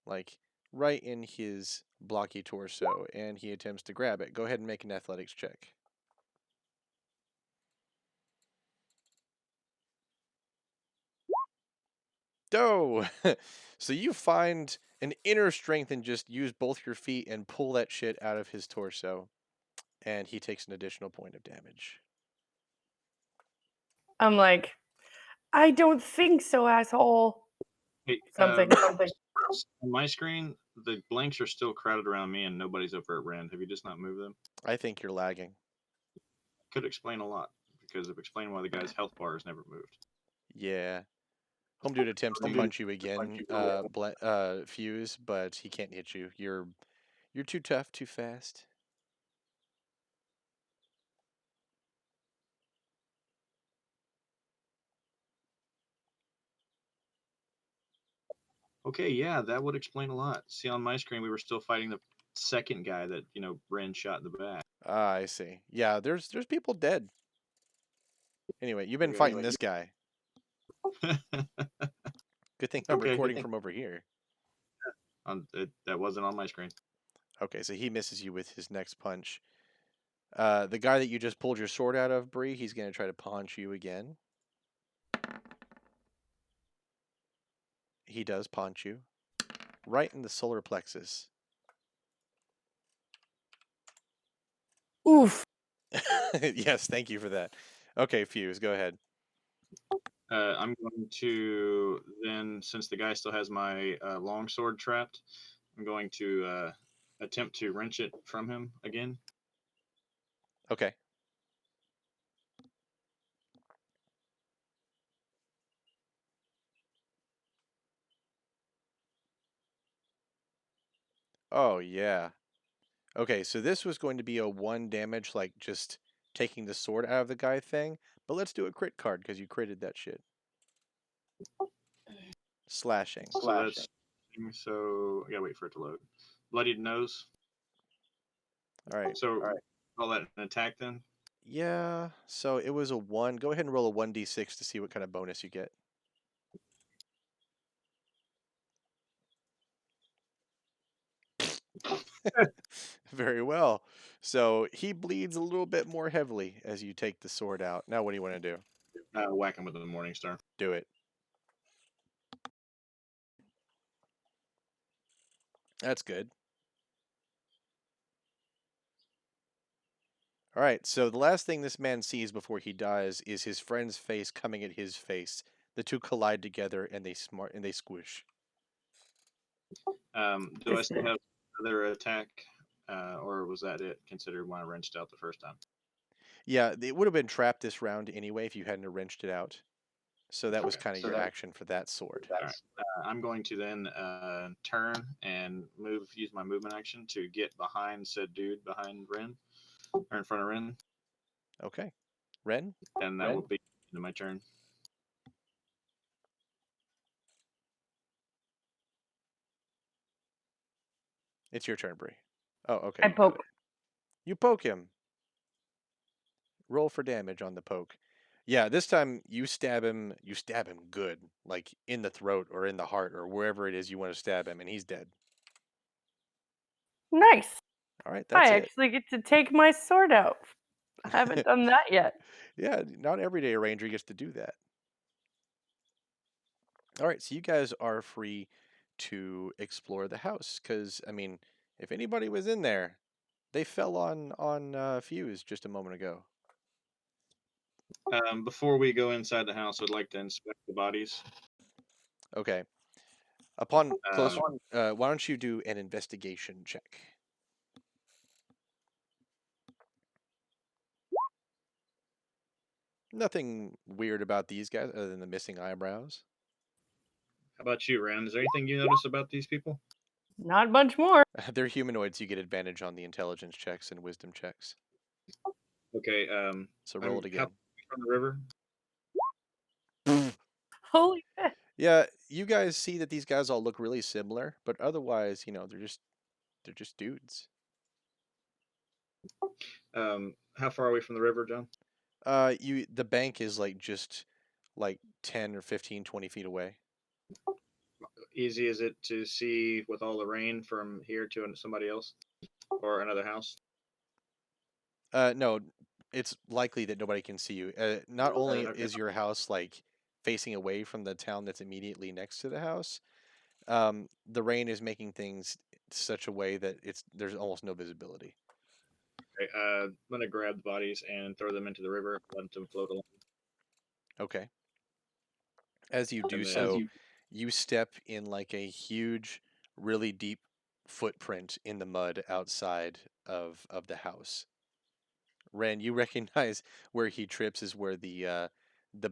like right in his blocky torso, and he attempts to grab it. Go ahead and make an athletics check. Doe! So you find an inner strength and just use both your feet and pull that shit out of his torso, and he takes an additional point of damage. I'm like, I don't think so, asshole. Hey, Something. on my screen, the blanks are still crowded around me, and nobody's over at Rand. Have you just not moved them? I think you're lagging. Could explain a lot because of explaining why the guy's health bar has never moved. Yeah. Home dude attempts to punch you again, Fuse, but he can't hit you. You're too tough, too fast. Okay, yeah, that would explain a lot. See, on my screen, we were still fighting the second guy that Ren shot in the back. Ah, I see. Yeah, there's people dead. Anyway, you've been fighting this guy. Good thing I'm Okay, recording from over here. that wasn't on my screen. Okay, so he misses you with his next punch. The guy that you just pulled your sword out of, Bree, he's gonna try to punch you again. He does punch you. Right in the solar plexus. Oof. Yes, thank you for that. Okay, Fuse, go ahead. I'm going to then, since the guy still has my longsword trapped, I'm going to attempt to wrench it from him again. Okay. Oh yeah. Okay, so this was going to be a 1 damage, like just taking the sword out of the guy thing. But let's do a crit card because you critted that shit. Slashing. So that's so I gotta wait for it to load. Bloodied nose. All right. So call that an attack then. Yeah. So it was a 1. Go ahead and roll a 1d6 to see what kind of bonus you get. Very well. So he bleeds a little bit more heavily as you take the sword out. Now, what do you want to do? Whack him with the morning star. Do it. That's good. All right, so the last thing this man sees before he dies is his friend's face coming at his face. The two collide together and they squish. Do I still have another attack, or was that it? Considered when I wrenched out the first time. Yeah, it would have been trapped this round anyway if you hadn't wrenched it out. So that was Okay. kind of your action for that sword. All right. I'm going to then turn and use my movement action to get behind said dude behind Ren, or in front of Ren, Okay. Ren? and that will be the end of my turn. It's your turn, Bree. Oh, okay. I poke. You poke him. Roll for damage on the poke. Yeah, this time you stab him. You stab him good, like in the throat or in the heart or wherever it is you want to stab him, and he's dead. Nice. All right, I that's it. actually get to take my sword out. I haven't done that yet. Yeah, not every day a ranger gets to do that. All right, so you guys are free to explore the house because I mean, if anybody was in there, they fell on Fuse just a moment ago. Before we go inside the house, I'd like to inspect the bodies. Okay. Upon Uh, closer, why don't you do an investigation check? Nothing weird about these guys other than the missing eyebrows. how about you, Ren? Is there anything you notice about these people? Not much more. They're humanoids. You get advantage on the intelligence checks and wisdom checks. Okay. So roll I'm it how again. from the river. Holy shit. Yeah, you guys see that these guys all look really similar, but otherwise, they're just dudes. How far away from the river, John? The bank is like just like 10 or 15, 20 feet away. Easy is it to see with all the rain from here to somebody else or another house? No, it's likely that nobody can see you. Not only Okay. is your house like facing away from the town that's immediately next to the house, the rain is making things such a way that there's almost no visibility. Okay, I'm gonna grab the bodies and throw them into the river, let them float along, Okay. As you do and then so, you step in like a huge, really deep footprint in the mud outside of the house. Ren, you recognize where he trips is where the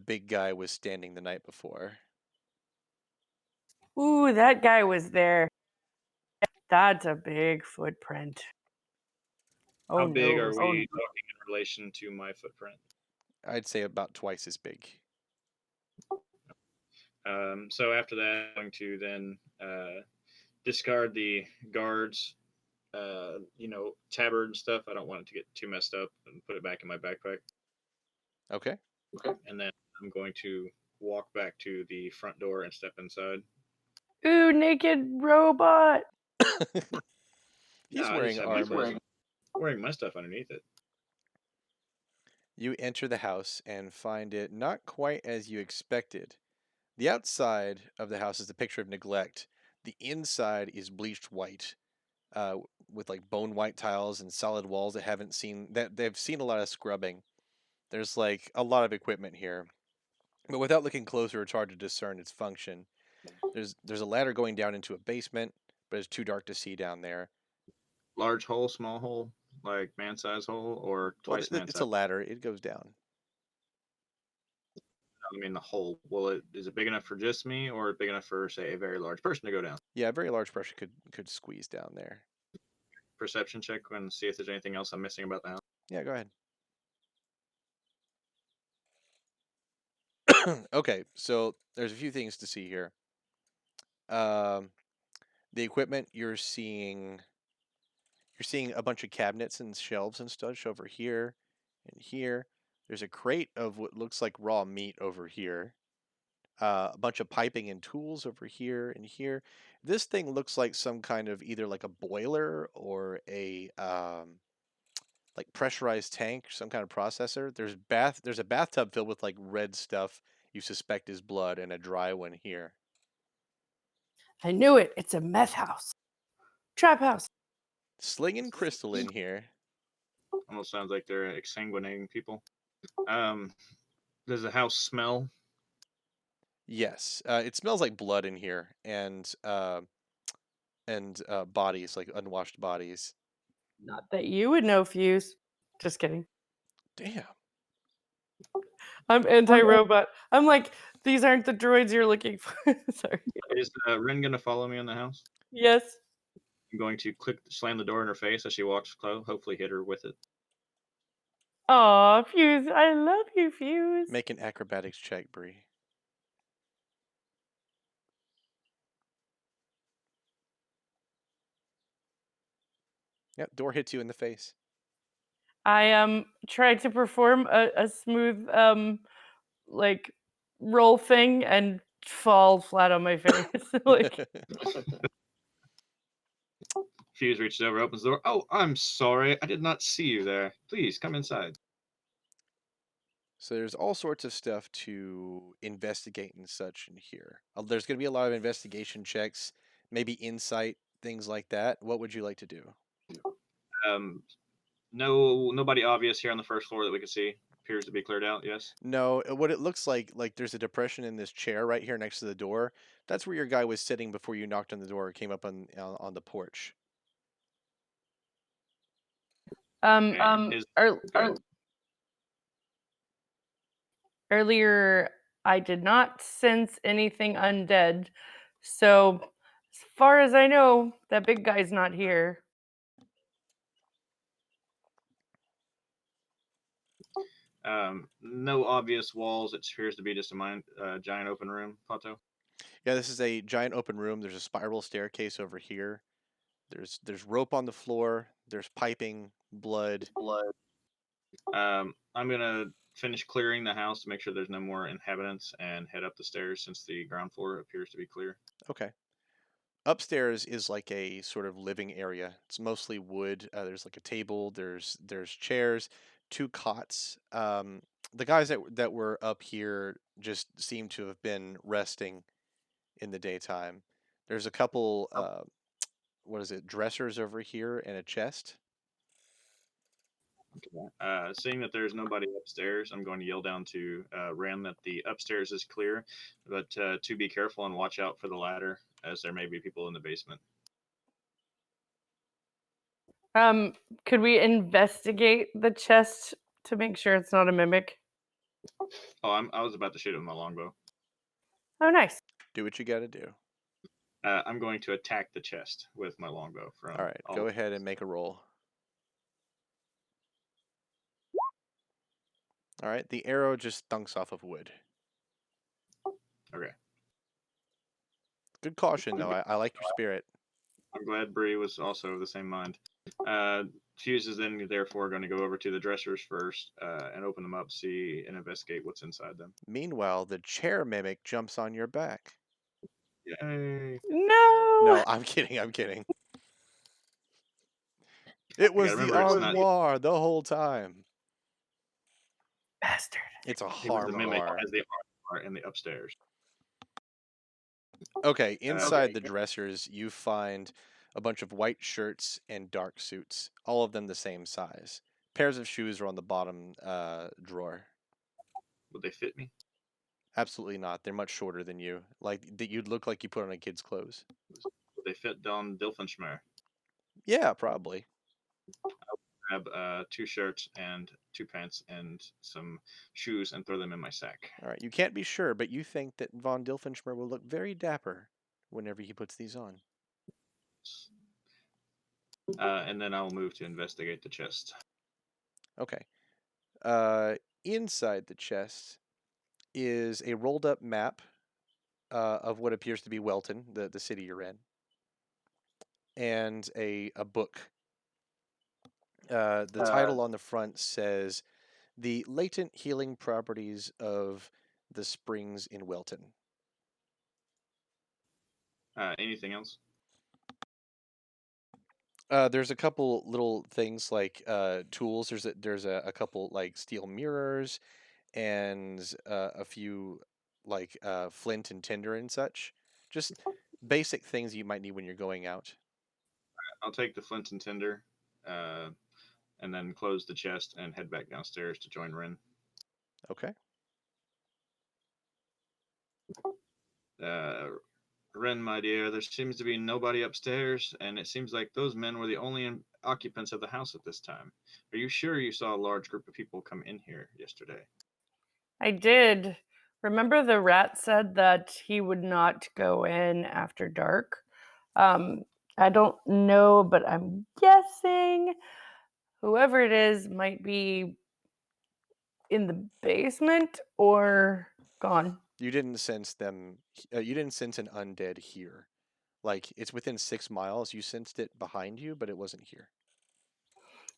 big guy was standing the night before. Ooh, that guy was there. That's a big footprint. Oh how big no. are we talking in relation to my footprint? I'd say about twice as big. So after that, I'm going to then discard the guards, tabard and stuff. I don't want it to get too messed up, and put it back in my backpack. Okay. And then I'm going to walk back to the front door and step inside. Ooh, naked robot. He's No, I just wearing have my armor. wearing my stuff underneath it. You enter the house and find it not quite as you expected. The outside of the house is a picture of neglect. The inside is bleached white, uh, with like bone white tiles and solid walls that they've seen a lot of scrubbing. There's like a lot of equipment here. But without looking closer, it's hard to discern its function. There's a ladder going down into a basement, but it's too dark to see down there. Large hole, small hole, like man-size hole, or Well, twice it's man-size? a ladder. It goes down. I mean, the hole. Is it big enough for just me, or big enough for, say, a very large person to go down? Yeah, a very large person could squeeze down there. Perception check and see if there's anything else I'm missing about the house. Yeah, go ahead. Okay, so there's a few things to see here. Um, the equipment you're seeing a bunch of cabinets and shelves and such over here and here. There's a crate of what looks like raw meat over here. A bunch of piping and tools over here and here. This thing looks like some kind of either like a boiler or a like pressurized tank, some kind of processor. There's a bathtub filled with like red stuff you suspect is blood and a dry one here. I knew it. It's a meth house. Trap house. Slinging crystal in here. Almost sounds like they're exsanguinating people. Um, does the house smell? Yes, it smells like blood in here and bodies, like unwashed bodies. Not that you would know, Fuse. Just kidding. Damn. I'm anti-robot. I'm like, these aren't the droids you're looking for. Sorry. Is Rin gonna follow me in the house? Yes. I'm going to slam the door in her face as she walks close. Hopefully, hit her with it. Aw, Fuse. I love you, Fuse. Make an acrobatics check, Bree. Yep, door hits you in the face. I tried to perform a smooth like roll thing and fall flat on my face. Like Fuse reaches over, opens the door. Oh, I'm sorry. I did not see you there. Please come inside. So there's all sorts of stuff to investigate and such in here. There's going to be a lot of investigation checks, maybe insight, things like that. What would you like to do? Um, nobody obvious here on the first floor that we can see. Appears to be cleared out. Yes. No, what it looks like there's a depression in this chair right here next to the door. That's where your guy was sitting before you knocked on the door or came up on the porch. Is earlier I did not sense anything undead. So as far as I know, that big guy's not here. no obvious walls. It appears to be just a giant open room. Pato. Yeah, this is a giant open room. There's a spiral staircase over here. There's rope on the floor. There's piping, blood. I'm gonna finish clearing the house to make sure there's no more inhabitants and head up the stairs since the ground floor appears to be clear. Okay. Upstairs is like a sort of living area. It's mostly wood. There's like a table. There's chairs, two cots. The guys that were up here just seem to have been resting in the daytime. There's a couple. What is it? Dressers over here and a chest. Seeing that there's nobody upstairs, I'm going to yell down to Ram that the upstairs is clear, but to be careful and watch out for the ladder, as there may be people in the basement. Could we investigate the chest to make sure it's not a mimic? Oh, I was about to shoot it with my longbow. Oh, nice. Do what you got to do. I'm going to attack the chest with my longbow. All right, go ahead and make a roll. All right, the arrow just thunks off of wood. Okay. Good caution, though. I like your spirit. I'm glad Bree was also of the same mind. Fuse is then therefore going to go over to the dressers first and open them up, see and investigate what's inside them. Meanwhile, the chair mimic jumps on your back. Yay! No. No, I'm kidding. I'm kidding. It was the armoire the whole time. Bastard. It's a It was the mimic harmoire. as the armoire in the upstairs. Okay, inside the dressers, you find a bunch of white shirts and dark suits, all of them the same size. Pairs of shoes are on the bottom drawer. Would they fit me? Absolutely not. They're much shorter than you. Like that, you'd look like you put on a kid's clothes. They fit Don Dilfenschmer. Yeah, probably. Grab 2 shirts and 2 pants and some shoes and throw them in my sack. All right, you can't be sure, but you think that von Dilfenschmer will look very dapper whenever he puts these on. And then I'll move to investigate the chest. Okay. Inside the chest is a rolled up map of what appears to be Wellton, the city you're in, and a book. The title on the front says The Latent Healing Properties of the Springs in Wellton. Anything else? There's a couple little things like tools. There's a couple like steel mirrors and a few like flint and tinder and such. Just basic things you might need when you're going out. I'll take the flint and tinder, and then close the chest and head back downstairs to join Ren. Okay. Ren, my dear, there seems to be nobody upstairs, and it seems like those men were the only occupants of the house at this time. Are you sure you saw a large group of people come in here yesterday? I did. Remember the rat said that he would not go in after dark? Um, I don't know, but I'm guessing whoever it is might be in the basement or gone. You didn't sense them. You didn't sense an undead here. Like it's within 6 miles. You sensed it behind you, but it wasn't here.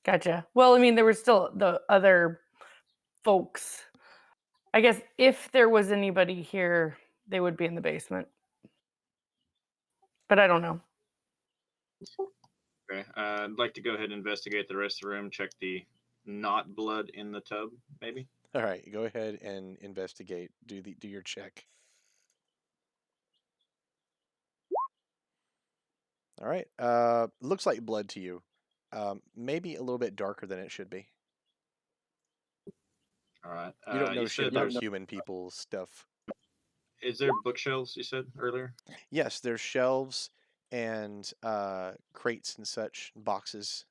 Gotcha. Well, I mean, there were still the other folks. I guess if there was anybody here, they would be in the basement. But I don't know. Okay. I'd like to go ahead and investigate the rest of the room, check the not blood in the tub, maybe. All right, go ahead and investigate. Do your check. All right. Looks like blood to you. Maybe a little bit darker than it should be. All right. You don't know You shit said about human people stuff. is there bookshelves? You said earlier. Yes, there's shelves and crates and such, boxes.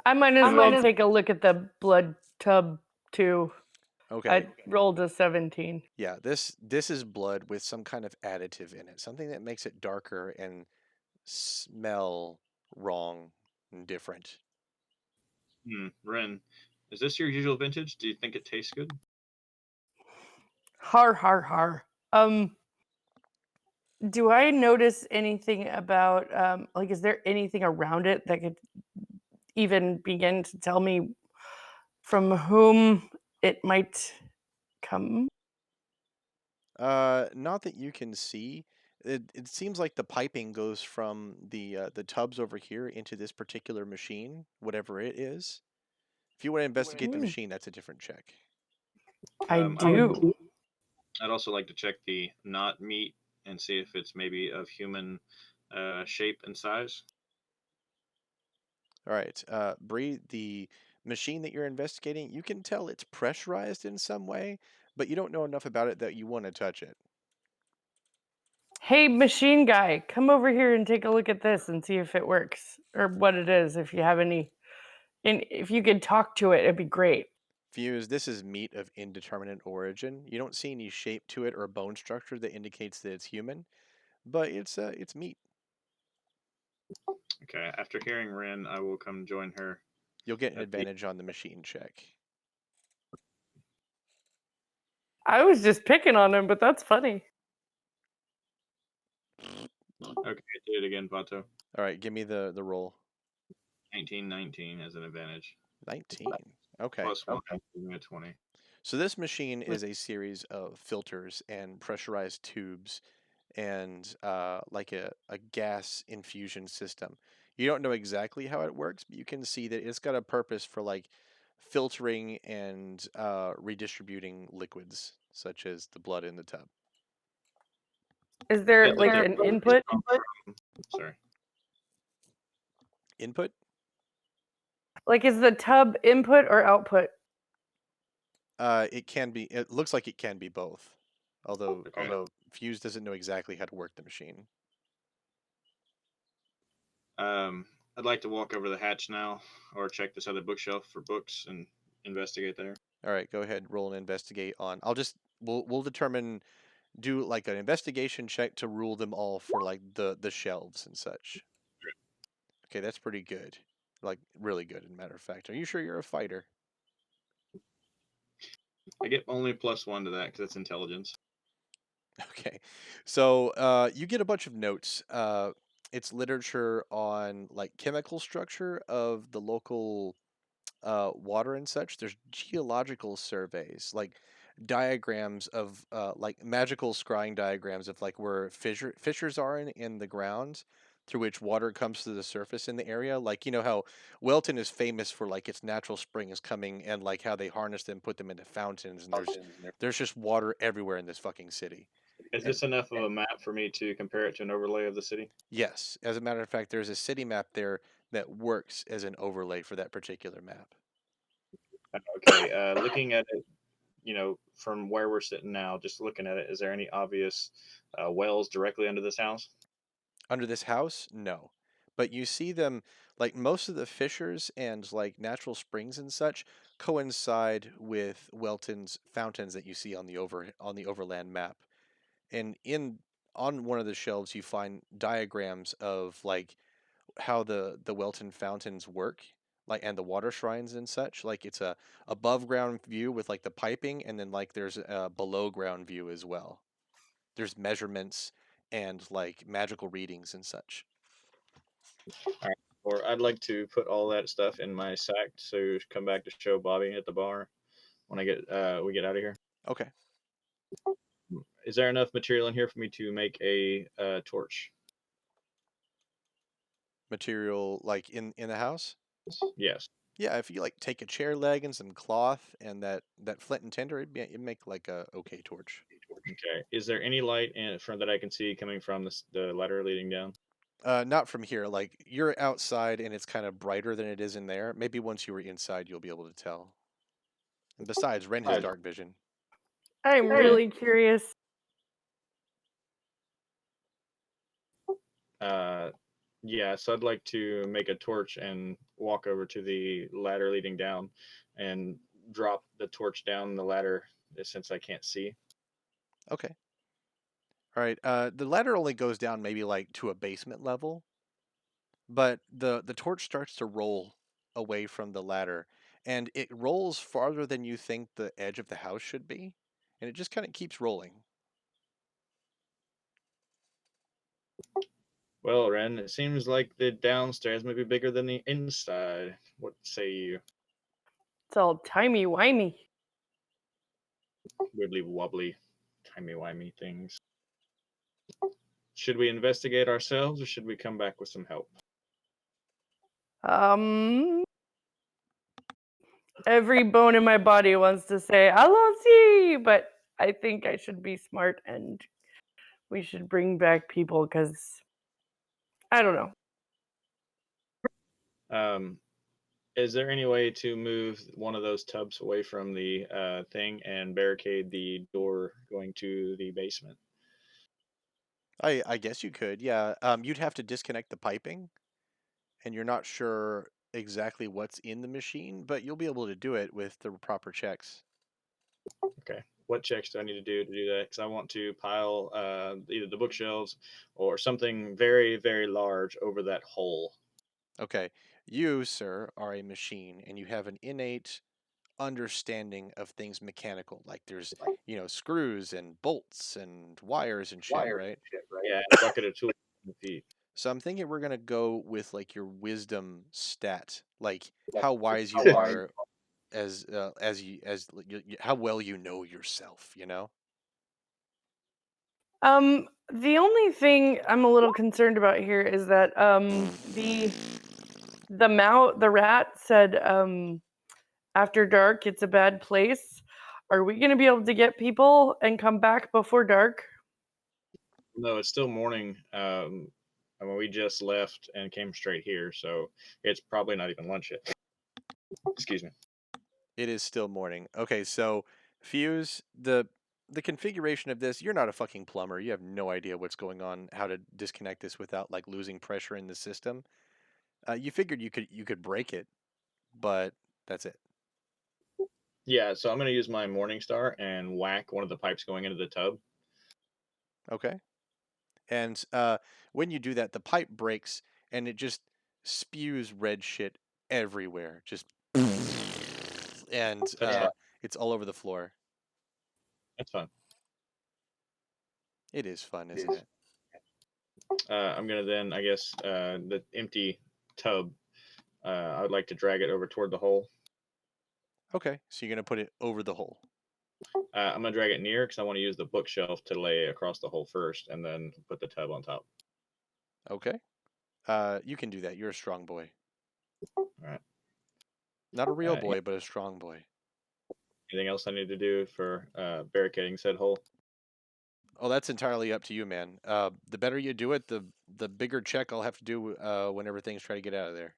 I might as well take a look at the blood tub too. Okay. I rolled a 17. Yeah, this is blood with some kind of additive in it, something that makes it darker and smell wrong and different. Ren, is this your usual vintage? Do you think it tastes good? Har har har. Do I notice anything about like is there anything around it that could even begin to tell me from whom it might come? Not that you can see. It seems like the piping goes from the tubs over here into this particular machine, whatever it is. If you want to investigate the machine, that's a different check. I do. I'd also like to check the not meat and see if it's maybe of human shape and size. All right, Bree, the machine that you're investigating, you can tell it's pressurized in some way, but you don't know enough about it that you want to touch it. Hey, machine guy, come over here and take a look at this and see if it works or what it is. If you have any, and if you could talk to it, it'd be great. Fuse, this is meat of indeterminate origin. You don't see any shape to it or bone structure that indicates that it's human, but it's meat. Okay. After hearing Ren, I will come join her. You'll get an advantage on the machine check. I was just picking on him, but that's funny. Okay, do it again, Vato. All right, give me the roll. 19 as an advantage. 19. Okay. Plus 1, give me a 20. So this machine is a series of filters and pressurized tubes and like a gas infusion system. You don't know exactly how it works, but you can see that it's got a purpose for like filtering and redistributing liquids such as the blood in the tub. Is there like an input? Sorry. Input? Like, is the tub input or output? It can be. It looks like it can be both. Although Okay. Fuse doesn't know exactly how to work the machine. I'd like to walk over the hatch now, or check this other bookshelf for books and investigate there. All right, go ahead. Roll and investigate on. We'll determine. Do like an investigation check to rule them all for like the shelves and such. Okay, that's pretty good. Like really good, as a matter of fact. Are you sure you're a fighter? I get only +1 to that because it's intelligence. Okay, so you get a bunch of notes. It's literature on like chemical structure of the local water and such. There's geological surveys, like diagrams of like magical scrying diagrams of like where fissures are in the ground through which water comes to the surface in the area. Like you know how Wellton is famous for like its natural springs coming and like how they harness them, put them into fountains, and there's just water everywhere in this fucking city. Is And this enough of a map for me to compare it to an overlay of the city? yes, as a matter of fact, there's a city map there that works as an overlay for that particular map. Okay. Looking at it, from where we're sitting now, just looking at it, is there any obvious wells directly under this house? Under this house, no. But you see them like most of the fissures and like natural springs and such coincide with Welton's fountains that you see on the overland map. And in on one of the shelves you find diagrams of like how the Welton fountains work, like and the water shrines and such. Like it's a above ground view with like the piping and then like there's a below ground view as well. There's measurements and like magical readings and such. All right. Or I'd like to put all that stuff in my sack to come back to show Bobby at the bar when we get out of here. Okay. Is there enough material in here for me to make a torch? Material like in the house? Yes. Yeah, if you like take a chair leg and some cloth and that flint and tinder, it'd make like a okay torch. Okay. Is there any light in front that I can see coming from the ladder leading down? Not from here. Like you're outside and it's kind of brighter than it is in there. Maybe once you were inside, you'll be able to tell. And besides, Ren has dark vision. I'm really curious. Uh, yeah, so I'd like to make a torch and walk over to the ladder leading down and drop the torch down the ladder since I can't see. Okay. All right. The ladder only goes down maybe like to a basement level, but the torch starts to roll away from the ladder, and it rolls farther than you think the edge of the house should be, and it just kind of keeps rolling. Well, Ren, it seems like the downstairs may be bigger than the inside. What say you? It's all timey-wimey. Wibbly wobbly, timey wimey things. Should we investigate ourselves or should we come back with some help? Um, every bone in my body wants to say, I love see, but I think I should be smart and we should bring back people because I don't know. Um, is there any way to move one of those tubs away from the thing and barricade the door going to the basement? I guess you could, yeah. You'd have to disconnect the piping, and you're not sure exactly what's in the machine, but you'll be able to do it with the proper checks. Okay. What checks do I need to do that? Because I want to pile either the bookshelves or something very, very large over that hole. Okay, you, sir, are a machine, and you have an innate understanding of things mechanical. Like there's, screws and bolts and wires and shit, right? Yeah, and a bucket of tools on the feet. So I'm thinking we're gonna go with like your wisdom stat, like how wise you are how well you know yourself, you know? The only thing I'm a little concerned about here is that the rat said after dark it's a bad place. Are we gonna be able to get people and come back before dark? No, it's still morning. I mean, we just left and came straight here, so it's probably not even lunch yet. Excuse me. It is still morning. Okay, so Fuse, the configuration of this, you're not a fucking plumber. You have no idea what's going on, how to disconnect this without like losing pressure in the system. You figured you could break it, but that's it. Yeah, so I'm gonna use my Morningstar and whack one of the pipes going into the tub. Okay. And when you do that, the pipe breaks and it just spews red shit everywhere. Just and That's fine. it's all over the floor. That's fine. It is fun, isn't it? I'm gonna then, I guess, the empty tub. I would like to drag it over toward the hole. Okay, so you're gonna put it over the hole. I'm gonna drag it near because I want to use the bookshelf to lay across the hole first, and then put the tub on top. Okay. You can do that. You're a strong boy. All right. Not a real boy, but a strong boy. Anything else I need to do for barricading said hole? Oh, that's entirely up to you, man. The better you do it, the bigger check I'll have to do whenever things try to get out of there.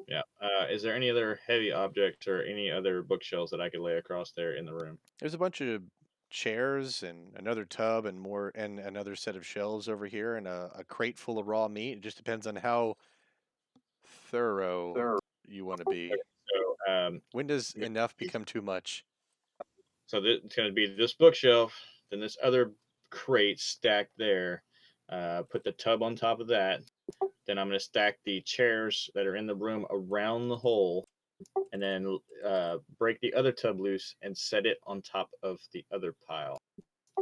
Yeah. Is there any other heavy objects or any other bookshelves that I could lay across there in the room? There's a bunch of chairs and another tub and more and another set of shelves over here and a crate full of raw meat. It just depends on how thorough you want to be. So, When does enough become too much? so it's going to be this bookshelf, then this other crate stacked there. Put the tub on top of that. Then I'm going to stack the chairs that are in the room around the hole, and then break the other tub loose and set it on top of the other pile.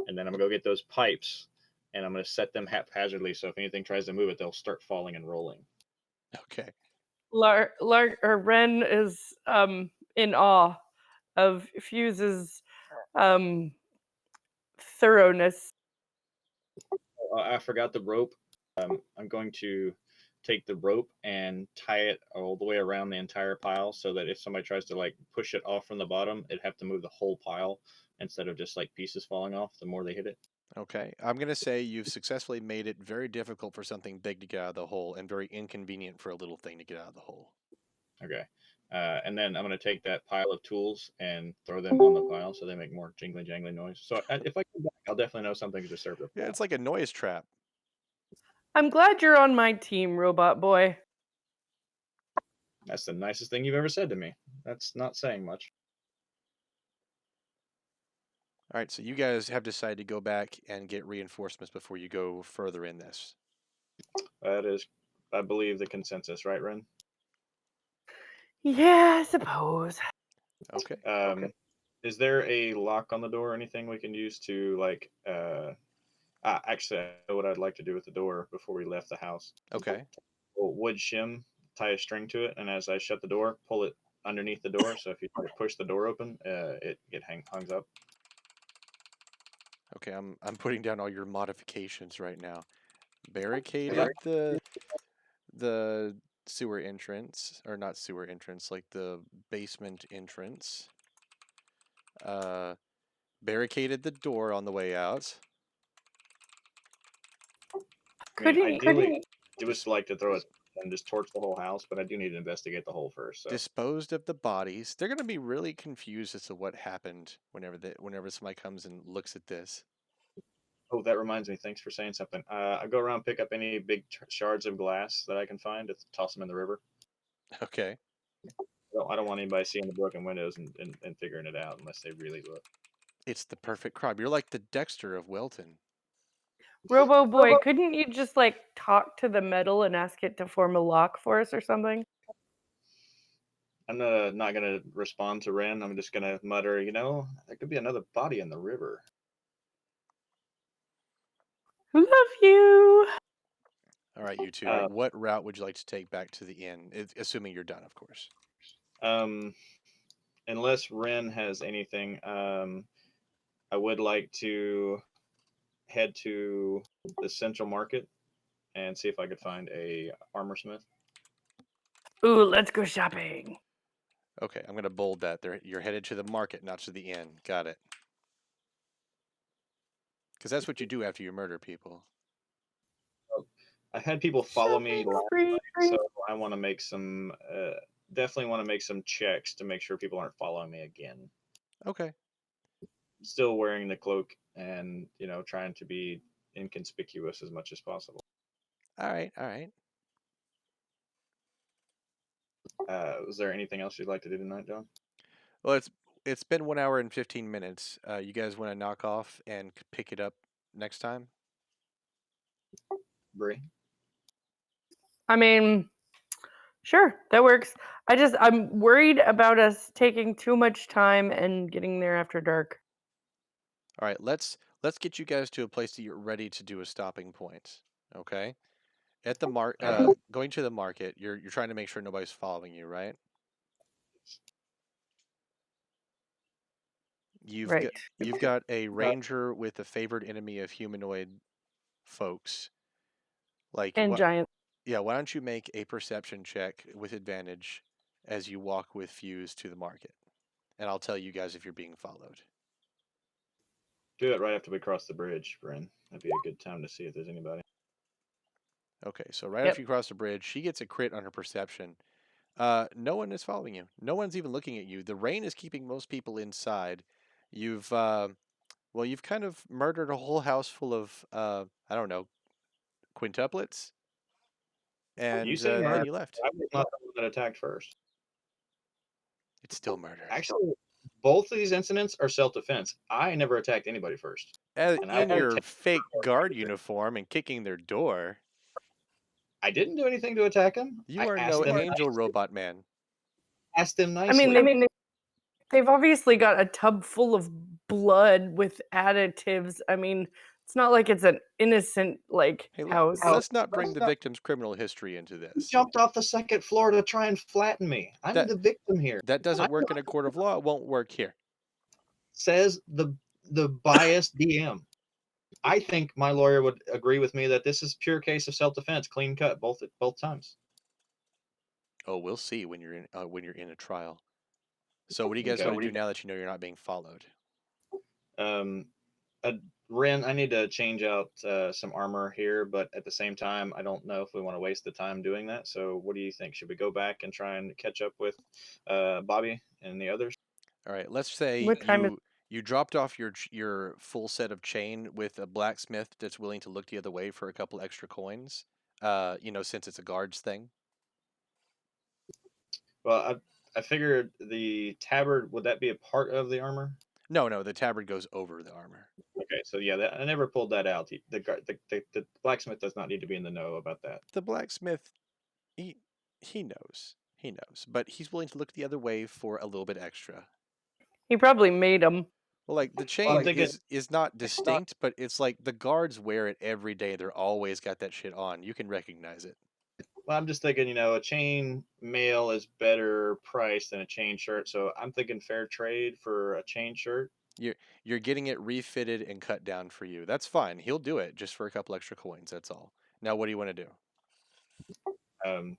And then I'm gonna go get those pipes, and I'm gonna set them haphazardly. So if anything tries to move it, they'll start falling and rolling. Okay. Ren is in awe of Fuse's um thoroughness. I forgot the rope. I'm going to take the rope and tie it all the way around the entire pile, so that if somebody tries to like push it off from the bottom, it'd have to move the whole pile instead of just like pieces falling off. The more they hit it. Okay. I'm going to say you've successfully made it very difficult for something big to get out of the hole and very inconvenient for a little thing to get out of the hole. Okay. And then I'm going to take that pile of tools and throw them on the pile so they make more jingly jangly noise. So if I come back, I'll definitely know something to disturb the Yeah, pile. it's like a noise trap. I'm glad you're on my team, Robot Boy. That's the nicest thing you've ever said to me. That's not saying much. All right, so you guys have decided to go back and get reinforcements before you go further in this. That is, I believe, the consensus, right, Ren? Yeah, I suppose. Okay. Is there a lock on the door or anything we can use to like? Actually, I know what I'd like to do with the door before we left the house. Okay. Wood shim, tie a string to it, and as I shut the door, pull it underneath the door. So if you try to push the door open, it hangs up. Okay, I'm putting down all your modifications right now. Barricaded the sewer entrance, or not sewer entrance, like the basement entrance. Barricaded the door on the way out. Ideally, I would like to throw it and just torch the whole house, but I do need to investigate the hole first. So Disposed of the bodies. They're gonna be really confused as to what happened whenever somebody comes and looks at this. oh, that reminds me. Thanks for saying something. I go around, pick up any big shards of glass that I can find, to toss them in the river. Okay. I don't want anybody seeing the broken windows and figuring it out unless they really look. It's the perfect crime. You're like the Dexter of Wellton. Robo Boy, couldn't you just like talk to the metal and ask it to form a lock for us or something? I'm not gonna respond to Ren. I'm just gonna mutter, there could be another body in the river. Love you. All right, you two. What route would you like to take back to the inn? Assuming you're done, of course. Unless Ren has anything, I would like to head to the central market and see if I could find a armor smith. Ooh, let's go shopping. Okay, I'm gonna bold that. You're headed to the market, not to the inn. Got it. Because that's what you do after you murder people. I've had people follow me last night, so I want to make some definitely want to make some checks to make sure people aren't following me again. Okay. Still wearing the cloak and trying to be inconspicuous as much as possible. All right. All right. Was there anything else you'd like to do tonight, John? Well, it's been 1 hour and 15 minutes. You guys want to knock off and pick it up next time? Bree? I mean, sure, that works. I'm worried about us taking too much time and getting there after dark. All right. Let's get you guys to a place that you're ready to do a stopping point. Okay. At the Okay. going to the market, you're trying to make sure nobody's following you, right? Right. You've got a ranger with a favored enemy of humanoid folks. Like And what? giant. Yeah. Why don't you make a perception check with advantage as you walk with Fuse to the market, and I'll tell you guys if you're being followed. Do it right after we cross the bridge, Bryn. That'd be a good time to see if there's anybody. Okay. So right after Yep. you cross the bridge, she gets a crit on her perception. No one is following you. No one's even looking at you. The rain is keeping most people inside. You've well, you've kind of murdered a whole house full of I don't know, quintuplets, You and say then murder. you left. I was not the one that attacked first. It's still murder. Actually, both of these incidents are self-defense. I never attacked anybody first, and I In will your take. fake guard uniform and kicking their door, I didn't do anything to attack them. you I are asked no them angel nicely. robot man. Asked them I mean, nicely. they've obviously got a tub full of blood with additives. I mean, it's not like it's an innocent Hey, house. let's not bring the victim's criminal history into He this. jumped off the second floor to try and flatten me. I'm That the victim here. that I doesn't work in a court of law. It won't work here. says the biased DM. I think my lawyer would agree with me that this is pure case of self-defense, clean cut, both times. Oh, we'll see when you're in a trial. So, what do you guys Okay. want to do now that you know you're not being followed? Um, uh, Ren, I need to change out some armor here, but at the same time, I don't know if we want to waste the time doing that. So, what do you think? Should we go back and try and catch up with Bobby and the others? All right, let's say What time is you dropped off your full set of chain with a blacksmith that's willing to look the other way for a couple extra coins. Since it's a guards thing. Well, I figured the tabard would that be a part of the armor? No, no, the tabard goes over the armor. Okay, so yeah, I never pulled that out. The blacksmith does not need to be in the know about that. The blacksmith, he he knows, but he's willing to look the other way for a little bit extra. he probably made them. Well, like the Well, I'm chain thinking, is not distinct, but it's like the guards wear it every day. They're always got that shit on. You can recognize it. well, I'm just thinking, a chain mail is better priced than a chain shirt. So I'm thinking fair trade for a chain shirt. You're getting it refitted and cut down for you. That's fine. He'll do it just for a couple extra coins. That's all. Now, what do you want to do? Um,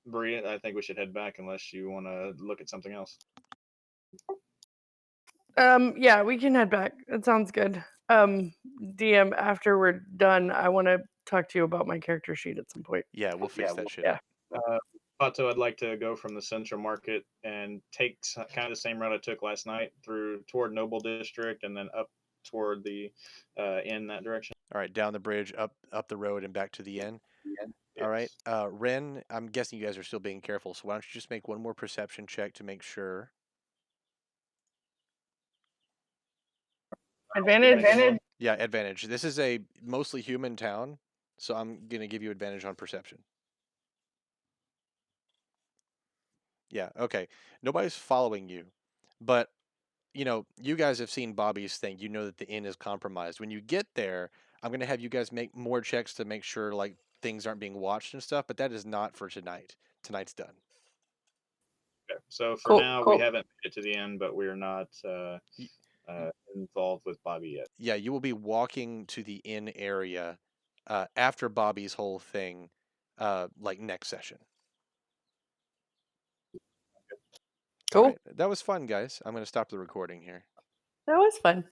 Bree, I think we should head back unless you want to look at something else. Yeah, we can head back. That sounds good. DM, after we're done, I want to talk to you about my character sheet at some point. Yeah, we'll fix that shit yeah. up. Pato, I'd like to go from the Central Market and take kind of the same route I took last night toward Noble District and then up toward the in that direction. All right, down the bridge, up the road, and back to the inn. All right, Yes. Ren. I'm guessing you guys are still being careful. So why don't you just make one more perception check to make sure? Advantage. Yeah, advantage. This is a mostly human town, so I'm gonna give you advantage on perception. Yeah, okay. Nobody's following you, but you guys have seen Bobby's thing. You know that the inn is compromised. When you get there, I'm gonna have you guys make more checks to make sure like things aren't being watched and stuff. But that is not for tonight. Tonight's done. Okay. So for Cool. now, we haven't made it to the end, but we're not Y- involved with Bobby yet. Yeah, you will be walking to the inn area after Bobby's whole thing, like next session. All Cool. right, that was fun, guys. I'm gonna stop the recording here. That was fun.